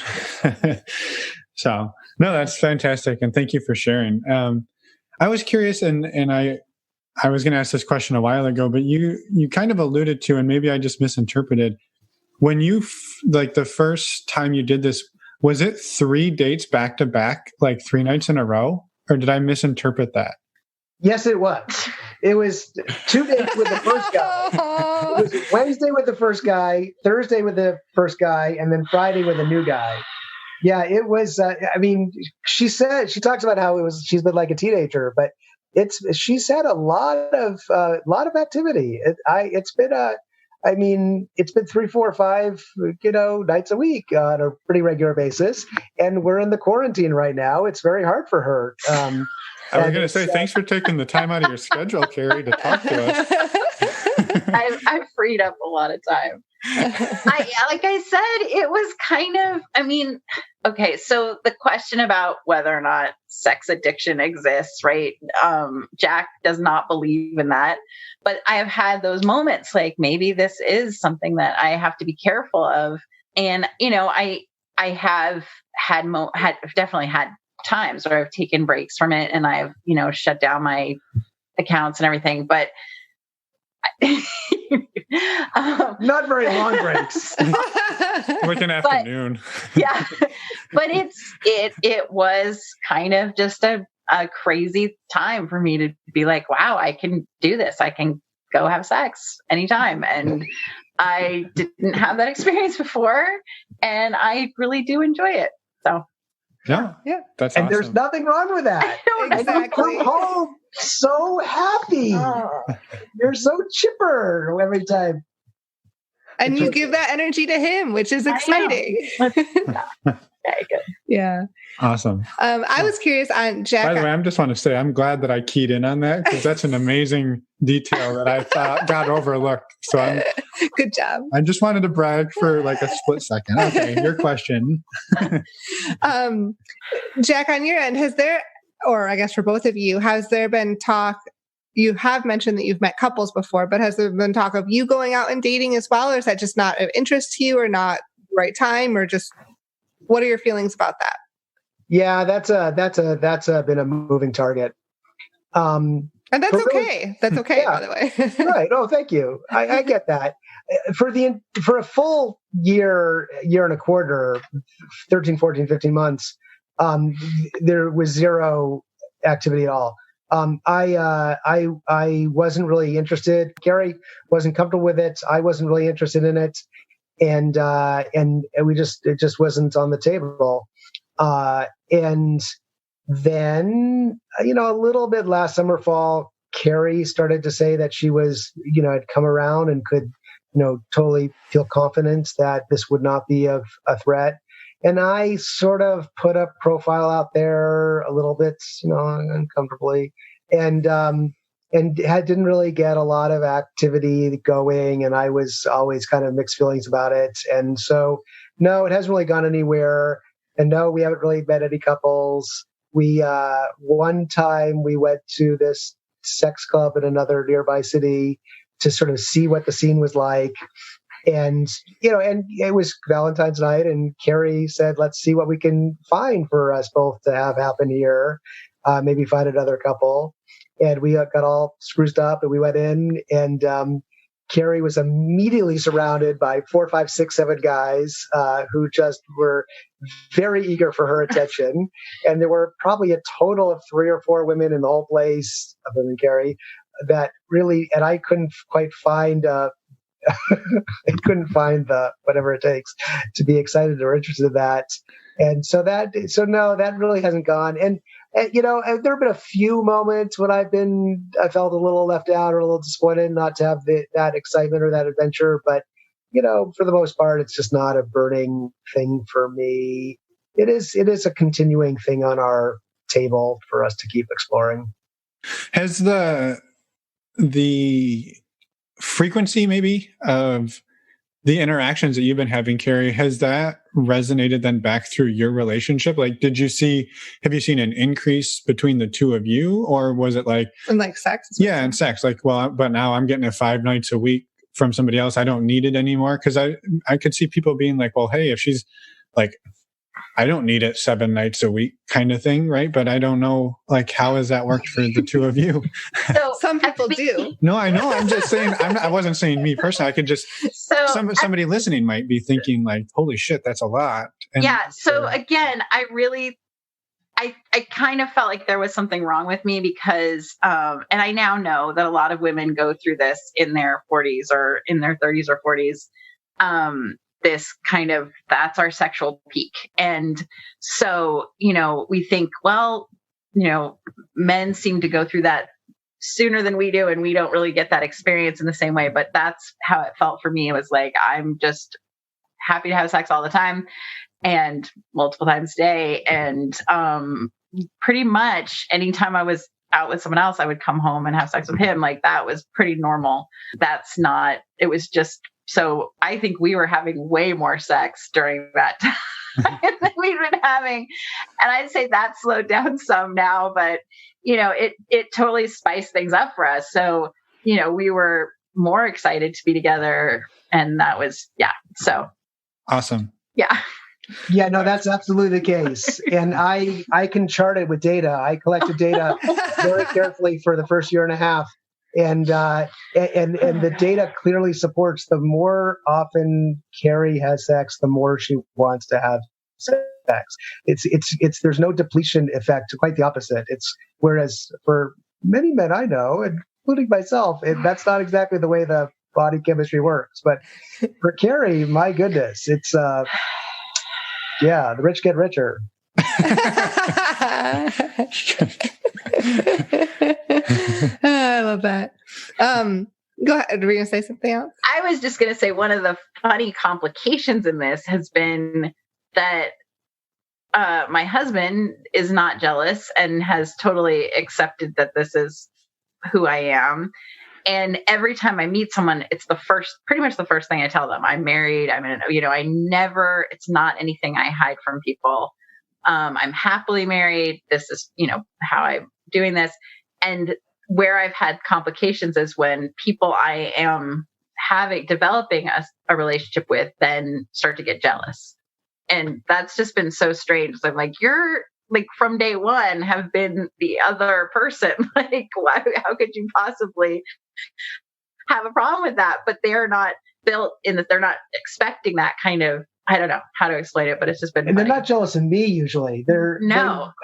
So, no, that's fantastic. And thank you for sharing. I was curious, and I was going to ask this question a while ago, but you kind of alluded to, and maybe I just misinterpreted, when you, like the first time you did this, was it 3 dates back to back, like 3 nights in a row? Or did I misinterpret that? Yes, it was. It was 2 dates with the first guy. It was Wednesday with the first guy, Thursday with the first guy, and then Friday with a new guy. Yeah, it was. She talks about how she's been like a teenager, but she's had a lot of activity. It's been 3, 4, 5, nights a week on a pretty regular basis, and we're in the quarantine right now. It's very hard for her. I was going to say, thanks for taking the time out of your schedule, Carrie, to talk to us. I've freed up a lot of time. Like I said, it was kind of, okay, so the question about whether or not sex addiction exists, right? Jack does not believe in that, but I have had those moments like maybe this is something that I have to be careful of. And, I have definitely had times where I've taken breaks from it and I've, shut down my accounts and everything, but not very long breaks. Like an afternoon. Yeah. But it was kind of just a crazy time for me to be like, wow, I can do this. I can go have sex anytime. And I didn't have that experience before and I really do enjoy it. So yeah, that's awesome. And there's nothing wrong with that. Exactly. Come home so happy. You're so chipper every time. And you give that energy to him, which is exciting. Okay, good. Yeah. Awesome. I was curious on Jack. By the way, I just want to say I'm glad that I keyed in on that because that's an amazing detail that I thought got overlooked. So good job. I just wanted to brag for like a split second. Okay, your question. Jack, on your end, has there, or I guess for both of you, has there been talk? You have mentioned that you've met couples before, but has there been talk of you going out and dating as well, or is that just not of interest to you, or not the right time, or just what are your feelings about that? Yeah, that's been a moving target. And that's okay. That's okay, yeah. By the way. Right. Oh, thank you. I get that. For a full year and a quarter, 13, 14, 15 months, there was zero activity at all. I wasn't really interested. Carrie wasn't comfortable with it. I wasn't really interested in it, and it just wasn't on the table. And then, a little bit last summer, fall, Carrie started to say that she was, had come around and could, totally feel confident that this would not be a threat. And I sort of put a profile out there a little bit, uncomfortably, and didn't really get a lot of activity going. And I was always kind of mixed feelings about it. And so, no, it hasn't really gone anywhere. And no, we haven't really met any couples. We, one time we went to this sex club in another nearby city to sort of see what the scene was like. And, and it was Valentine's night, and Carrie said, let's see what we can find for us both to have happen here. Maybe find another couple. And we got all spruced up and we went in, and Carrie was immediately surrounded by 4, 5, 6, 7 guys who just were very eager for her attention. And there were probably a total of 3 or 4 women in the whole place, other than Carrie, that really, and I couldn't quite find, I couldn't find the whatever it takes to be excited or interested in that. And so no, that really hasn't gone. And there have been a few moments when I felt a little left out or a little disappointed not to have that excitement or that adventure. But, for the most part, it's just not a burning thing for me. It is a continuing thing on our table for us to keep exploring. Has the frequency maybe of the interactions that you've been having, Carrie, has that resonated then back through your relationship? Like, have you seen an increase between the two of you, or was it like... And like sex? Yeah, and sex. Like, well, but now I'm getting it 5 nights a week from somebody else. I don't need it anymore. Because I could see people being like, well, hey, if she's like, I don't need it 7 nights a week kind of thing, right? But I don't know, like, how has that worked for the two of you? So some people do. No, I know. I'm just saying. I wasn't saying me personally. I could just. Somebody listening might be thinking like, "Holy shit, that's a lot." And, yeah. So again, I kind of felt like there was something wrong with me because, and I now know that a lot of women go through this in their 40s or in their 30s or 40s. This kind of, that's our sexual peak. And so, we think, well, men seem to go through that sooner than we do, and we don't really get that experience in the same way. But that's how it felt for me. It was like, I'm just happy to have sex all the time and multiple times a day. And pretty much anytime I was out with someone else, I would come home and have sex with him. Like, that was pretty normal. It was just, so I think we were having way more sex during that time than we'd been having. And I'd say that slowed down some now, but it totally spiced things up for us. So, we were more excited to be together, and that was, so. Awesome. Yeah. Yeah, no, that's absolutely the case. And I can chart it with data. I collected data very carefully for the first year and a half. And the data clearly supports the more often Carrie has sex, the more she wants to have sex. It's there's no depletion effect, quite the opposite. Whereas for many men I know, including myself, that's not exactly the way the body chemistry works. But for Carrie, my goodness, it's the rich get richer. I love that. Go ahead. Were you going to say something else? I was just going to say one of the funny complications in this has been that my husband is not jealous and has totally accepted that this is who I am. And every time I meet someone, it's pretty much the first thing I tell them. I'm married. It's not anything I hide from people. I'm happily married. This is, how I'm doing this. And where I've had complications is when people I am developing a relationship with then start to get jealous. And that's just been so strange. So I'm like, you're like from day one have been the other person. Like, why, how could you possibly have a problem with that? But they're not built in that, they're not expecting that kind of I don't know how to explain it, but it's just been. And funny. they're not jealous of me usually. They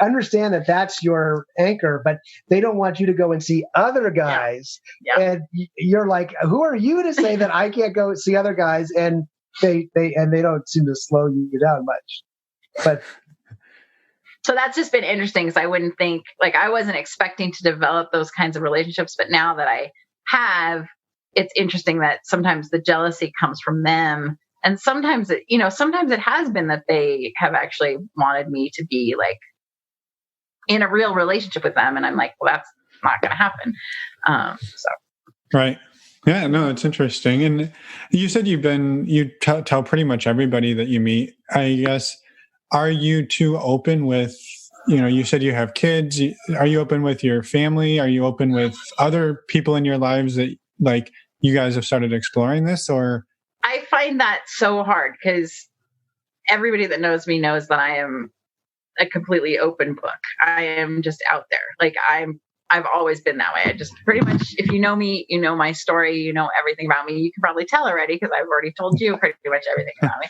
understand that that's your anchor, but they don't want you to go and see other guys. Yeah. And you're like, who are you to say that I can't go see other guys? And they don't seem to slow you down much. But so that's just been interesting because I wouldn't think, like, I wasn't expecting to develop those kinds of relationships, but now that I have, it's interesting that sometimes the jealousy comes from them. And sometimes it has been that they have actually wanted me to be like in a real relationship with them. And I'm like, well, that's not going to happen. Right. Yeah, no, it's interesting. And you said you tell pretty much everybody that you meet. I guess, are you too open with, you said you have kids. Are you open with your family? Are you open with other people in your lives that like you guys have started exploring this, or? I find that so hard because everybody that knows me knows that I am a completely open book. I am just out there. Like I've always been that way. I just pretty much, if you know me, you know my story, you know everything about me. You can probably tell already because I've already told you pretty much everything about me.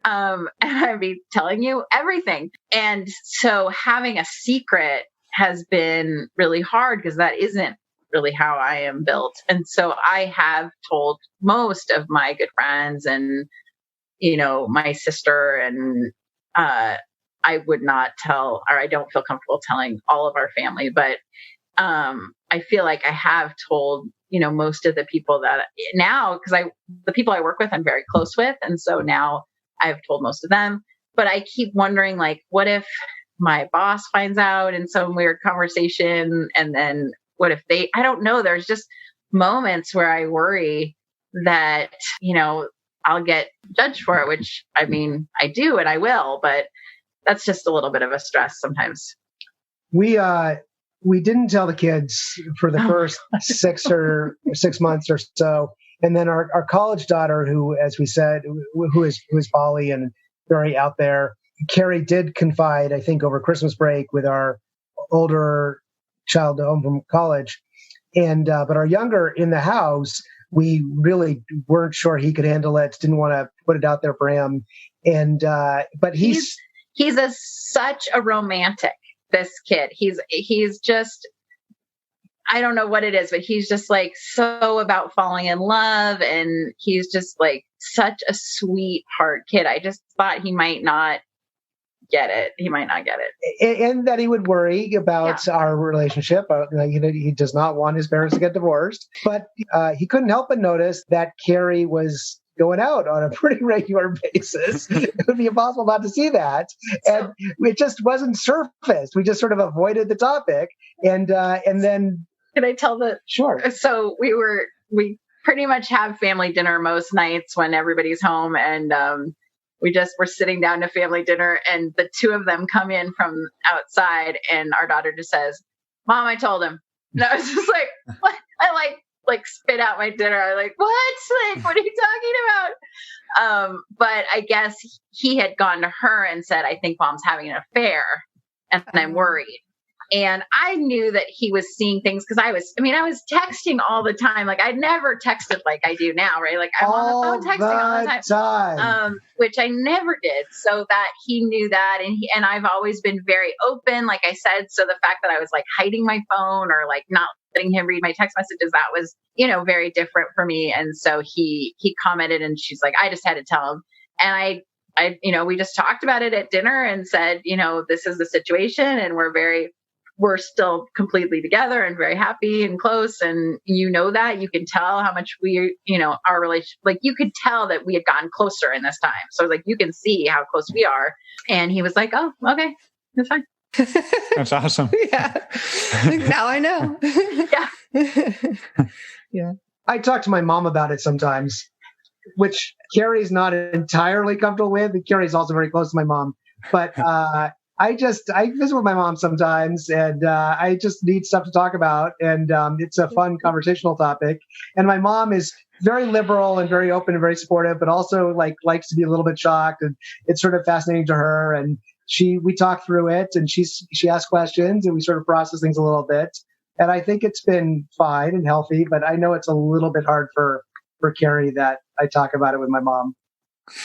And I'd be telling you everything. And so having a secret has been really hard because that isn't really how I am built. And so I have told most of my good friends and, my sister, and I would not tell, or I don't feel comfortable telling all of our family, but I feel like I have told, most of the people that now, because the people I work with, I'm very close with. And so now I've told most of them, but I keep wondering, like, what if my boss finds out in some weird conversation, and then what if I don't know. There's just moments where I worry that, I'll get judged for it, which I mean, I do, and I will, but that's just a little bit of a stress sometimes. We didn't tell the kids for the first 6 months or so. And then our college daughter, who, as we said, who is poly and very out there, Carrie did confide, I think, over Christmas break with our older child home from college. And but our younger in the house, we really weren't sure he could handle it. Didn't want to put it out there for him. And but he's such a romantic. This kid, he's just, I don't know what it is, but he's just like so about falling in love, and he's just like such a sweetheart kid. I just thought he might not get it. He might not get it. And that he would worry about our relationship. He does not want his parents to get divorced, but he couldn't help but notice that Carrie was going out on a pretty regular basis. It would be impossible not to see that. And it just wasn't surfaced. We just sort of avoided the topic. And then... Can I tell the... Sure. So we pretty much have family dinner most nights when everybody's home. And we're sitting down to family dinner, and the two of them come in from outside, and our daughter just says, "Mom, I told him." And I was just like, what? I like spit out my dinner. I was like, what? Like, what are you talking about? But I guess he had gone to her and said, "I think Mom's having an affair, and I'm worried." And I knew that he was seeing things because I was texting all the time. Like, I'd never texted like I do now, right? Like, I'm on the phone texting all the time. Which I never did. So that he knew that. And I've always been very open, like I said. So the fact that I was like hiding my phone or like not letting him read my text messages, that was, very different for me. And so he commented, and she's like, "I just had to tell him." And I we just talked about it at dinner and said, this is the situation, and we're still completely together and very happy and close. And that you can tell how much our relationship, like you could tell that we had gotten closer in this time. So like, you can see how close we are. And he was like, "Oh, okay, that's fine." That's awesome. Yeah. Now I know. Yeah. Yeah. I talk to my mom about it sometimes, which Carrie's not entirely comfortable with. Carrie's also very close to my mom, but, I visit with my mom sometimes, and I just need stuff to talk about. And it's a fun conversational topic. And my mom is very liberal and very open and very supportive, but also likes to be a little bit shocked. And it's sort of fascinating to her. And we talk through it, and she asks questions, and we sort of process things a little bit. And I think it's been fine and healthy, but I know it's a little bit hard for Carrie that I talk about it with my mom.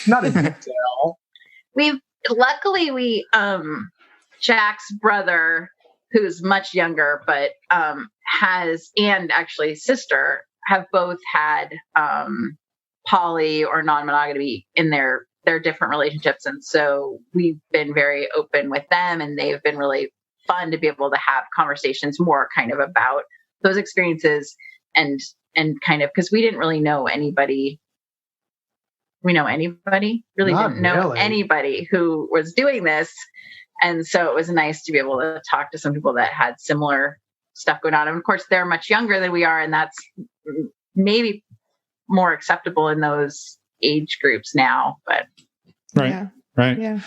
Not in detail. Luckily, Jack's brother, who's much younger, but and actually sister, have both had poly or non-monogamy in their different relationships. And so we've been very open with them, and they've been really fun to be able to have conversations more kind of about those experiences and kind of, because we didn't really know anybody. Really didn't know anybody who was doing this. And so it was nice to be able to talk to some people that had similar stuff going on. And of course, they're much younger than we are, and that's maybe more acceptable in those age groups now. But right. Yeah.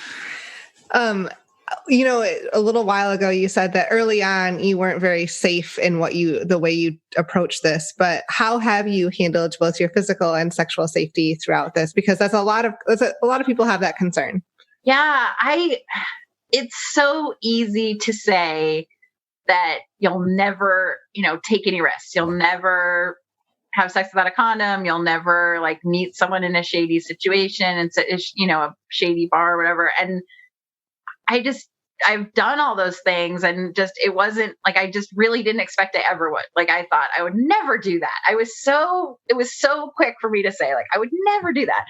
A little while ago, you said that early on you weren't very safe in the way you approach this, but how have you handled both your physical and sexual safety throughout this? Because a lot of people have that concern. Yeah, it's so easy to say that you'll never, take any risks. You'll never have sex without a condom. You'll never meet someone in a shady situation and a shady bar or whatever. And I've done all those things, and it wasn't I just really didn't expect I ever would. I thought I would never do that. It was so quick for me to say, I would never do that.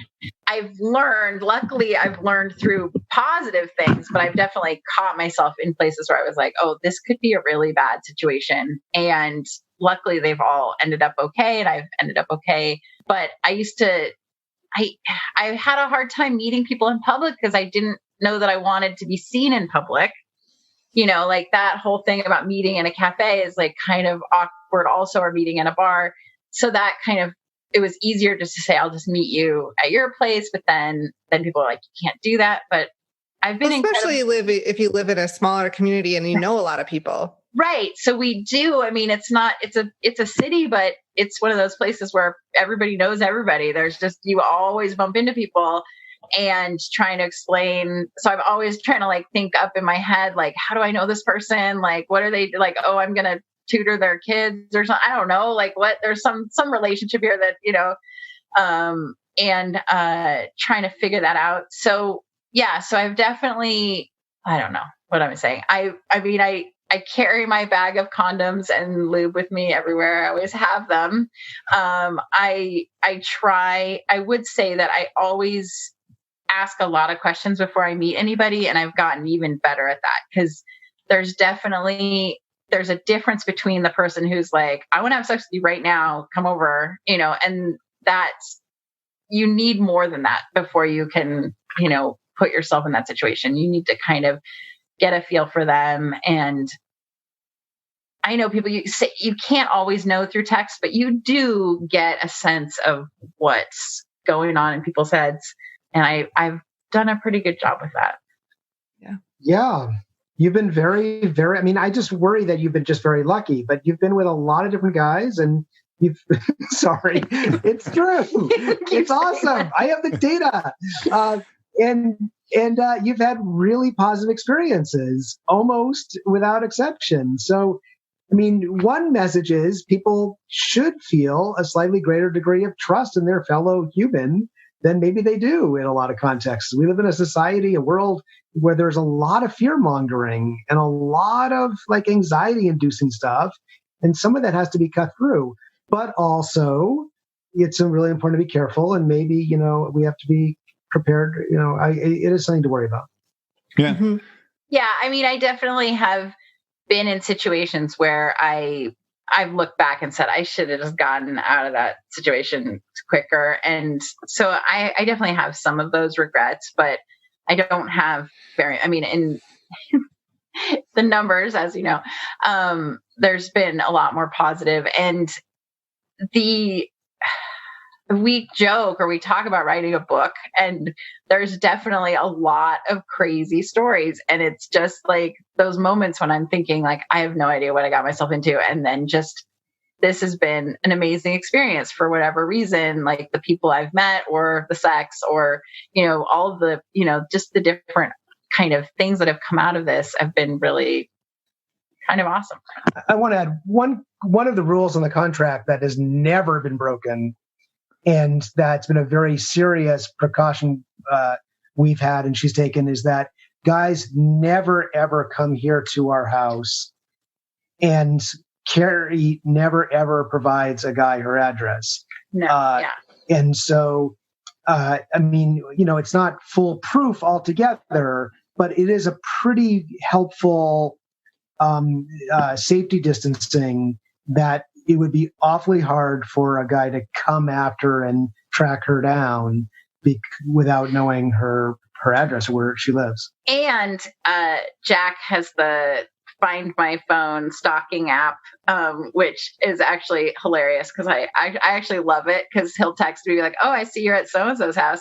Luckily I've learned through positive things, but I've definitely caught myself in places where I was oh, this could be a really bad situation. And luckily they've all ended up okay, and I've ended up okay. But I had a hard time meeting people in public because I didn't know that I wanted to be seen in public. That whole thing about meeting in a cafe is kind of awkward also, or meeting in a bar. So that it was easier just to say, I'll just meet you at your place. But then people are you can't do that. But I've been especially if you live in a smaller community and you know a lot of people. Right. So we do. I mean, it's a city, but it's one of those places where everybody knows everybody. There's you always bump into people. And trying to explain. So I'm always trying to think up in my head, how do I know this person? What are they oh, I'm going to tutor their kids or something. I don't know. What, there's some relationship here that, and trying to figure that out. So yeah, so I've definitely, I don't know what I'm saying. I mean, I carry my bag of condoms and lube with me everywhere. I always have them. I would say that I always ask a lot of questions before I meet anybody. And I've gotten even better at that, because there's a difference between the person who's I want to have sex with you right now, come over, and that's, you need more than that before you can, put yourself in that situation. You need to kind of get a feel for them. And I know people, you can't always know through text, but you do get a sense of what's going on in people's heads. And I've done a pretty good job with that. Yeah. You've been very, very, I mean, I just worry that you've been just very lucky, but you've been with a lot of different guys, and sorry, it's true. It's awesome. I have the data. And you've had really positive experiences, almost without exception. So, I mean, one message is people should feel a slightly greater degree of trust in their fellow human than maybe they do in a lot of contexts. We live in a society, a world where there's a lot of fear mongering and a lot of anxiety inducing stuff. And some of that has to be cut through. But also, it's really important to be careful. And maybe, we have to be prepared. It is something to worry about. Yeah. Mm-hmm. Yeah. I mean, I definitely have been in situations where I've looked back and said, I should have just gotten out of that situation quicker. And so I definitely have some of those regrets, but I don't have in the numbers, as you know, there's been a lot more positive. And we joke or we talk about writing a book, and there's definitely a lot of crazy stories. And it's just those moments when I'm thinking I have no idea what I got myself into. And then this has been an amazing experience for whatever reason, the people I've met or the sex or, all of the, just the different kind of things that have come out of this have been really kind of awesome. I want to add one of the rules in the contract that has never been broken and that's been a very serious precaution we've had, and she's taken, is that guys never, ever come here to our house, and Carrie never, ever provides a guy her address. No, yeah. And so, I mean, it's not foolproof altogether, but it is a pretty helpful safety distancing that it would be awfully hard for a guy to come after and track her down without knowing her address or where she lives. And Jack has the Find My Phone stalking app, which is actually hilarious because I actually love it because he'll text me like, "Oh, I see you're at so-and-so's house."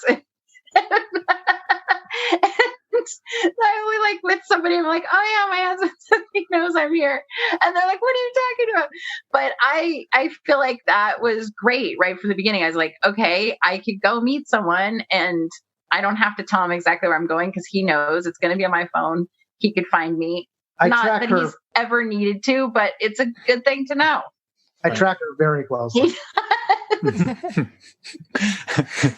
I only like with somebody, I'm like, "Oh yeah, my husband says he knows I'm here," and they're like, "What are you talking about?" But I feel like that was great right from the beginning. I was like, okay, I could go meet someone and I don't have to tell him exactly where I'm going because he knows it's going to be on my phone. He could find me. Not that he's ever needed to, but it's a good thing to know. I track her very closely.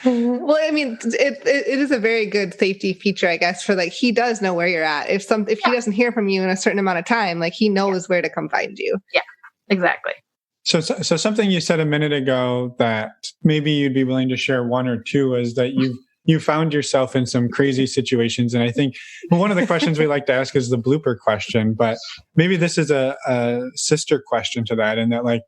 Well, I mean, it is a very good safety feature, I guess, for like, he does know where you're at. If he doesn't hear from you in a certain amount of time, like he knows where to come find you. Yeah, exactly. So something you said a minute ago that maybe you'd be willing to share one or two is that you found yourself in some crazy situations. And I think one of the questions we like to ask is the blooper question, but maybe this is a sister question to that. And that, like,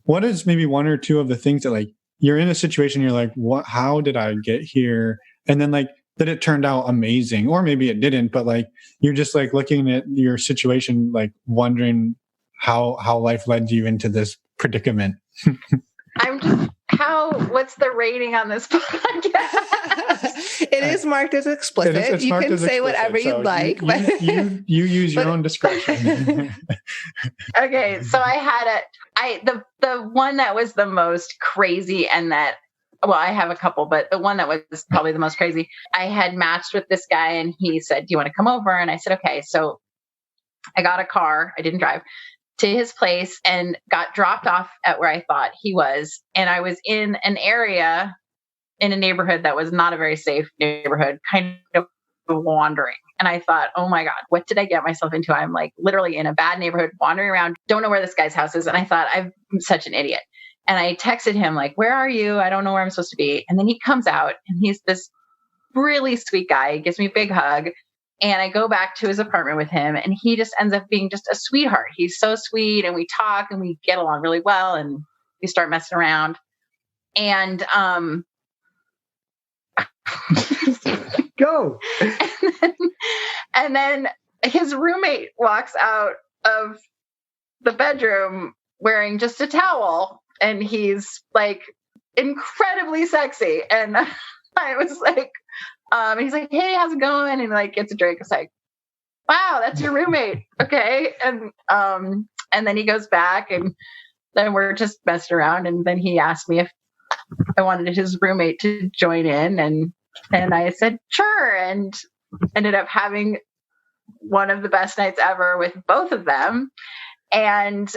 what is maybe one or two of the things that, like, you're in a situation, you're like, how did I get here? And then, like, that it turned out amazing, or maybe it didn't, but like, you're just like looking at your situation, like wondering how life led you into this predicament. What's the rating on this podcast? It is marked as explicit. You can say whatever you'd like. You use your own discretion. Okay, so I had the one that was the most crazy, and that, well, I have a couple, but the one that was probably the most crazy, I had matched with this guy and he said, "Do you want to come over?" And I said, okay. So I got a car, I didn't drive, to his place and got dropped off at where I thought he was. And I was in an area in a neighborhood that was not a very safe neighborhood, kind of wandering. And I thought, oh my God, what did I get myself into? I'm like literally in a bad neighborhood, wandering around, don't know where this guy's house is. And I thought, I'm such an idiot. And I texted him like, "Where are you? I don't know where I'm supposed to be." And then he comes out and he's this really sweet guy. He gives me a big hug. And I go back to his apartment with him and he just ends up being just a sweetheart. He's so sweet and we talk and we get along really well and we start messing around. And Go. And then his roommate walks out of the bedroom wearing just a towel and he's like incredibly sexy. And I was like, he's like, "Hey, how's it going?" And like gets a drink. It's like, "Wow, that's your roommate." Okay. And then he goes back and then we're just messing around. And then he asked me if I wanted his roommate to join in. And I said, sure. And ended up having one of the best nights ever with both of them. And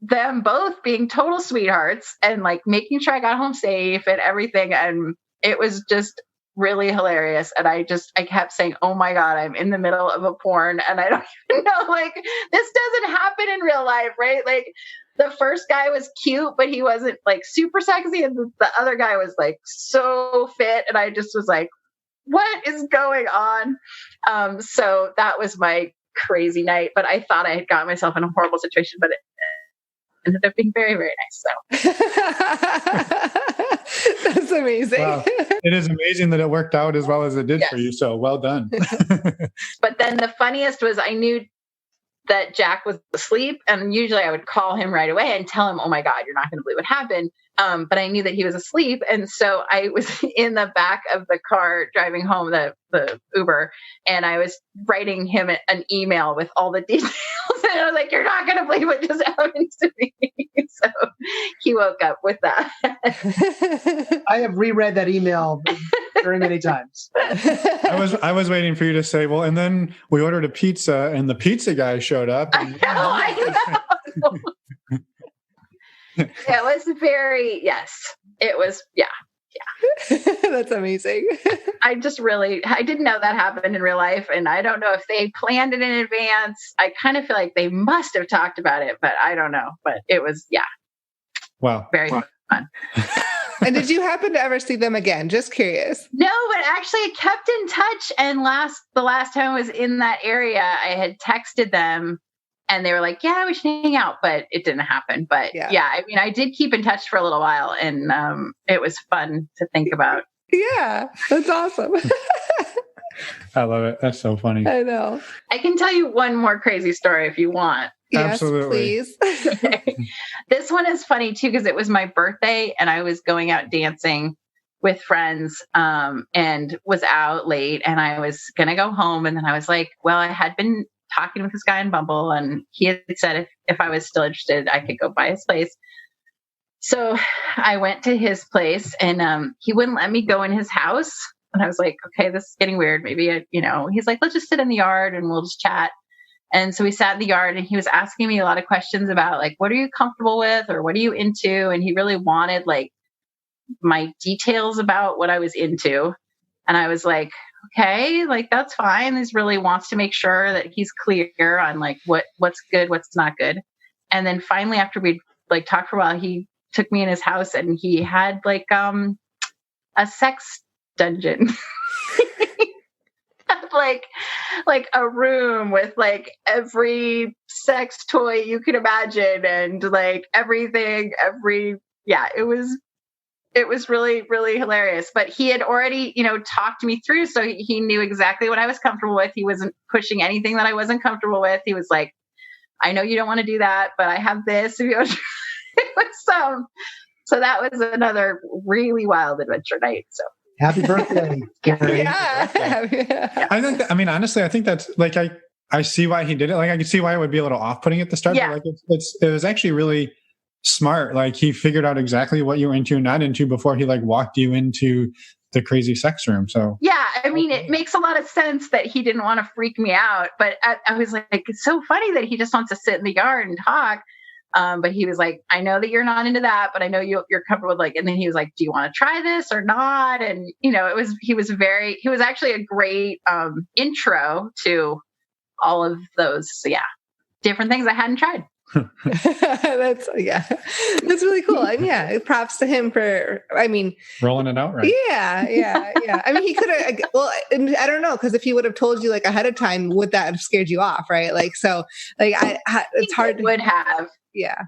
them both being total sweethearts and like making sure I got home safe and everything. And it was just really hilarious. And I kept saying, "Oh my God, I'm in the middle of a porn." And I don't even know, like, this doesn't happen in real life, right? Like the first guy was cute, but he wasn't like super sexy. And the other guy was like so fit. And I just was like, what is going on? So that was my crazy night, but I thought I had gotten myself in a horrible situation, but it ended up being very, very nice. So that's amazing. Wow. It is amazing that it worked out as well as it did for you. So well done. But then the funniest was I knew that Jack was asleep, and usually I would call him right away and tell him, "Oh my God, you're not going to believe what happened." But I knew that he was asleep. And so I was in the back of the car driving home, the Uber, and I was writing him an email with all the details. And I was like, "You're not going to believe what just happened to me." So he woke up with that. I have reread that email very many times. I was waiting for you to say, "Well, and then we ordered a pizza and the pizza guy showed up." And, I know. It was very, yes, it was, yeah. That's amazing. I didn't know that happened in real life. And I don't know if they planned it in advance. I kind of feel like they must have talked about it, but I don't know. But it was, Wow. Very fun. And did you happen to ever see them again? Just curious. No, but actually I kept in touch. And the last time I was in that area, I had texted them and they were like, yeah, we should hang out, but it didn't happen. But I mean, I did keep in touch for a little while and it was fun to think about. Yeah, that's awesome. I love it. That's so funny. I know. I can tell you one more crazy story if you want. Yes, Absolutely. please. Okay. This one is funny too, because it was my birthday and I was going out dancing with friends and was out late and I was going to go home. And then I was like, well, I had been talking with this guy in Bumble and he had said if I was still interested, I could go by his place. So I went to his place and he wouldn't let me go in his house. And I was like, okay, this is getting weird. Maybe, he's like, let's just sit in the yard and we'll just chat. And so we sat in the yard and he was asking me a lot of questions about like, what are you comfortable with or what are you into? And he really wanted like my details about what I was into. And I was like, okay, like that's fine. He really wants to make sure that he's clear on like what's good, what's not good. And then finally, after we like talked for a while, he took me in his house and he had like a sex dungeon. like a room with like every sex toy you could imagine and like everything, it was really, really hilarious. But he had already, talked me through. So he knew exactly what I was comfortable with. He wasn't pushing anything that I wasn't comfortable with. He was like, I know you don't want to do that, but I have this. It was so that was another really wild adventure night. So happy birthday, Carrie. Yeah. Honestly, I think that's like, I see why he did it. Like, I can see why it would be a little off-putting at the start. Yeah. But like, it was actually really smart. Like, he figured out exactly what you were into and not into before he like walked you into the crazy sex room. So yeah, I mean, it makes a lot of sense that he didn't want to freak me out. But I was like, it's so funny that he just wants to sit in the yard and talk. But he was like, I know that you're not into that, but I know you're comfortable with like, and then he was like, do you want to try this or not? And, he was actually a great intro to all of those. So yeah, different things I hadn't tried. That's really cool. And props to him for, rolling it out right. Yeah. I mean, he could have, I don't know, because if he would have told you like ahead of time, would that have scared you off? Right. Like, so like, it's hard to. Would have. Yeah.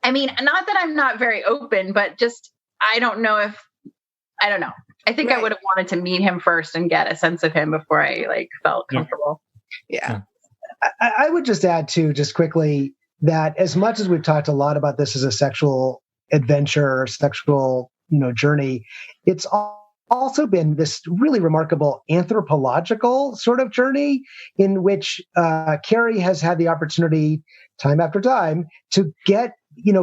I mean, not that I'm not very open, but just, I don't know. I think I would have wanted to meet him first and get a sense of him before I like felt comfortable. Yeah. I would just add too, just quickly, that as much as we've talked a lot about this as a sexual adventure or sexual, journey, it's also been this really remarkable anthropological sort of journey in which Carrie has had the opportunity time after time to get,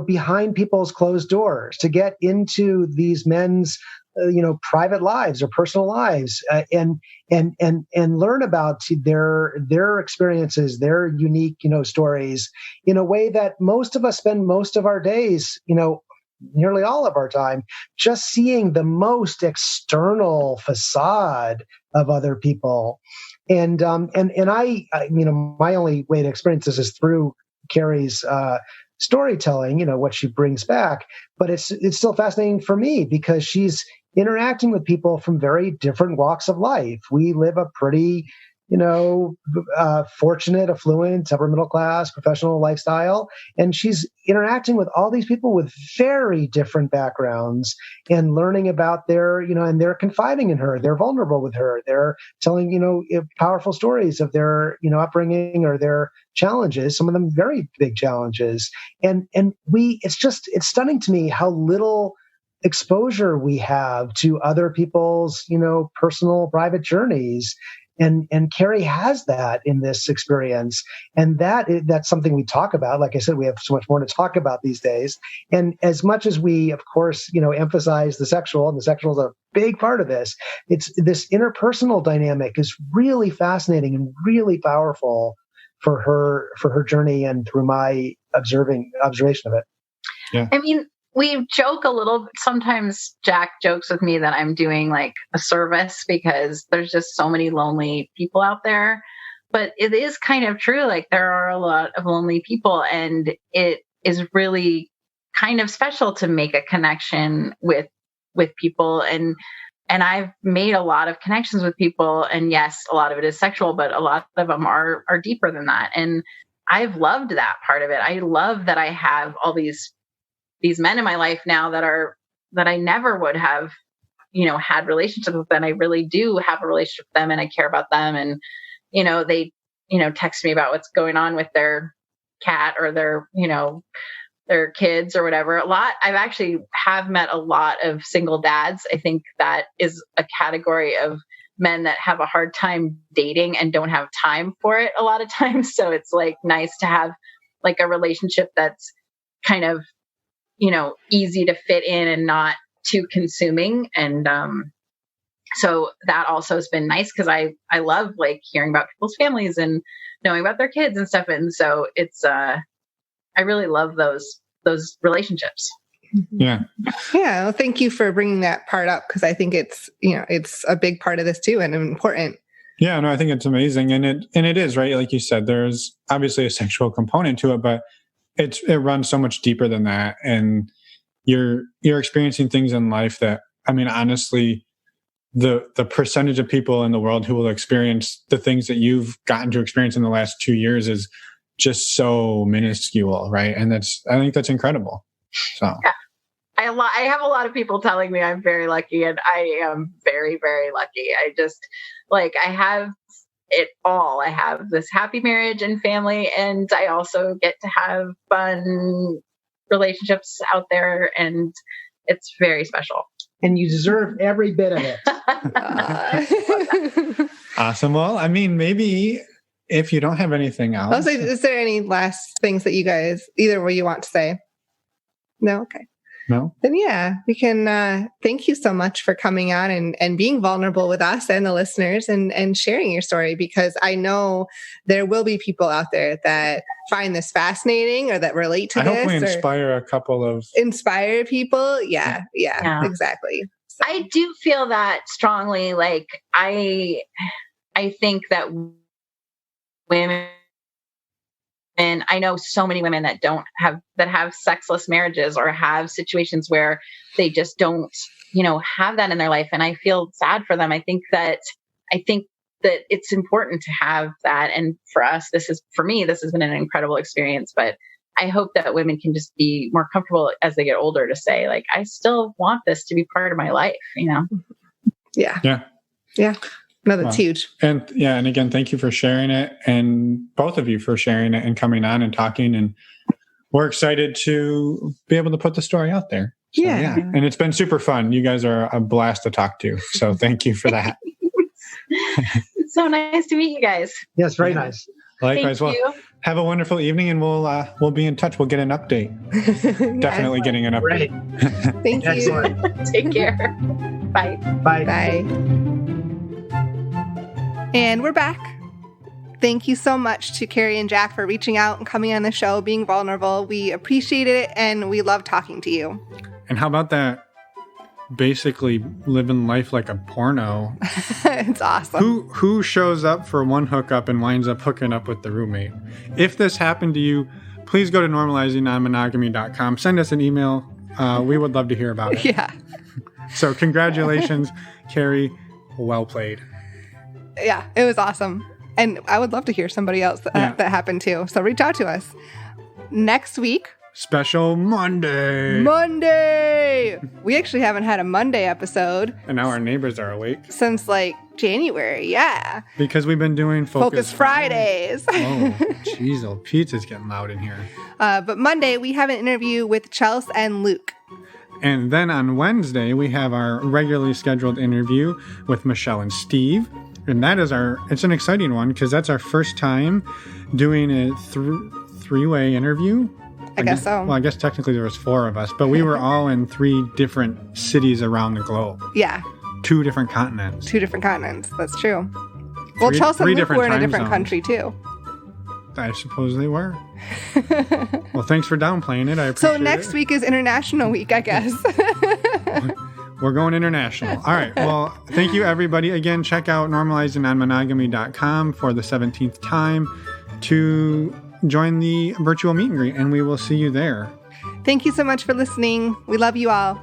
behind people's closed doors, to get into these men's, private lives or personal lives, and learn about their experiences, their unique, stories in a way that most of us spend most of our days, nearly all of our time, just seeing the most external facade of other people. And I my only way to experience this is through Carrie's storytelling, what she brings back. But it's still fascinating for me because she's interacting with people from very different walks of life. We live a pretty, fortunate, affluent, upper middle class, professional lifestyle. And she's interacting with all these people with very different backgrounds and learning about their, and they're confiding in her. They're vulnerable with her. They're telling, powerful stories of their, upbringing or their challenges, some of them very big challenges. And it's stunning to me how little exposure we have to other people's, personal private journeys. And Carrie has that in this experience. And that's something we talk about. Like I said, we have so much more to talk about these days. And as much as we, of course, emphasize the sexual, and the sexual is a big part of this, it's this interpersonal dynamic is really fascinating and really powerful for her journey and through my observation of it. Yeah. I mean, we joke a little. Sometimes Jack jokes with me that I'm doing like a service because there's just so many lonely people out there. But it is kind of true. Like there are a lot of lonely people, and it is really kind of special to make a connection with people. And I've made a lot of connections with people, and yes, a lot of it is sexual, but a lot of them are deeper than that. And I've loved that part of it. I love that I have all these men in my life now that I never would have, had relationships with them. I really do have a relationship with them, and I care about them. And, they, text me about what's going on with their cat or their kids or whatever. I've actually have met a lot of single dads. I think that is a category of men that have a hard time dating and don't have time for it a lot of times. So it's like nice to have like a relationship that's kind of, easy to fit in and not too consuming. And, so that also has been nice because I love like hearing about people's families and knowing about their kids and stuff. And so it's, I really love those relationships. Yeah. Yeah. Well, thank you for bringing that part up, because I think it's, it's a big part of this too and important. Yeah, no, I think it's amazing. And it is, right? Like you said, there's obviously a sexual component to it, but it runs so much deeper than that. And you're experiencing things in life that, I mean, honestly, the percentage of people in the world who will experience the things that you've gotten to experience in the last 2 years is just so minuscule, right? And I think that's incredible. So yeah. I have a lot of people telling me I'm very lucky, and I am very, very lucky. I just I have it all. I have this happy marriage and family, and I also get to have fun relationships out there, and it's very special. And you deserve every bit of it. Awesome. Well, I mean, maybe if you don't have anything else. Is there any last things that you guys, either way you want to say? No? Okay. No? Then yeah, we can thank you so much for coming on and being vulnerable with us and the listeners and sharing your story, because I know there will be people out there that find this fascinating or that relate to this. I hope we inspire a couple of... Inspire people. Yeah, exactly. So. I do feel that strongly. Like I think that women, and I know so many women that have sexless marriages or have situations where they just don't, have that in their life. And I feel sad for them. I think that it's important to have that. And for me, this has been an incredible experience, but I hope that women can just be more comfortable as they get older to say, like, I still want this to be part of my life, Yeah. Yeah. Yeah. No, that's huge. And again, thank you for sharing it, and both of you for sharing it and coming on and talking. And we're excited to be able to put the story out there. So, yeah. And it's been super fun. You guys are a blast to talk to. So thank you for that. It's so nice to meet you guys. Yes, very nice. Likewise. Thank you. Have a wonderful evening, and we'll be in touch. We'll get an update. Definitely getting an update. Right. Thank you. Excellent. Take care. Bye. Bye. Bye. And we're back. Thank you so much to Carrie and Jack for reaching out and coming on the show, being vulnerable. We appreciate it, and we love talking to you. And how about that? Basically living life like a porno. It's awesome. Who shows up for one hookup and winds up hooking up with the roommate? If this happened to you, please go to normalizingnonmonogamy.com. Send us an email. We would love to hear about it. Yeah. So congratulations, Carrie. Well played. Yeah, it was awesome. And I would love to hear somebody else that happened to. So reach out to us. Next week. Special Monday. We actually haven't had a Monday episode. And now our neighbors are awake. Since January, yeah. Because we've been doing Focus Fridays. Oh, jeez, old pizza's getting loud in here. But Monday, we have an interview with Chelsea and Luke. And then on Wednesday, we have our regularly scheduled interview with Michelle and Steve. And that is it's an exciting one because that's our first time doing a three-way interview. I guess so. Well, I guess technically there was 4 of us, but we were all in 3 different cities around the globe. Yeah. 2 different continents. 2 different continents. That's true. Well, Chelsea and Luke were in a different country too. I suppose they were. Well, thanks for downplaying it. I appreciate it. So next week is International Week, I guess. We're going international. All right. Well, thank you, everybody. Again, check out normalizingnonmonogamy.com for the 17th time to join the virtual meet and greet, and we will see you there. Thank you so much for listening. We love you all.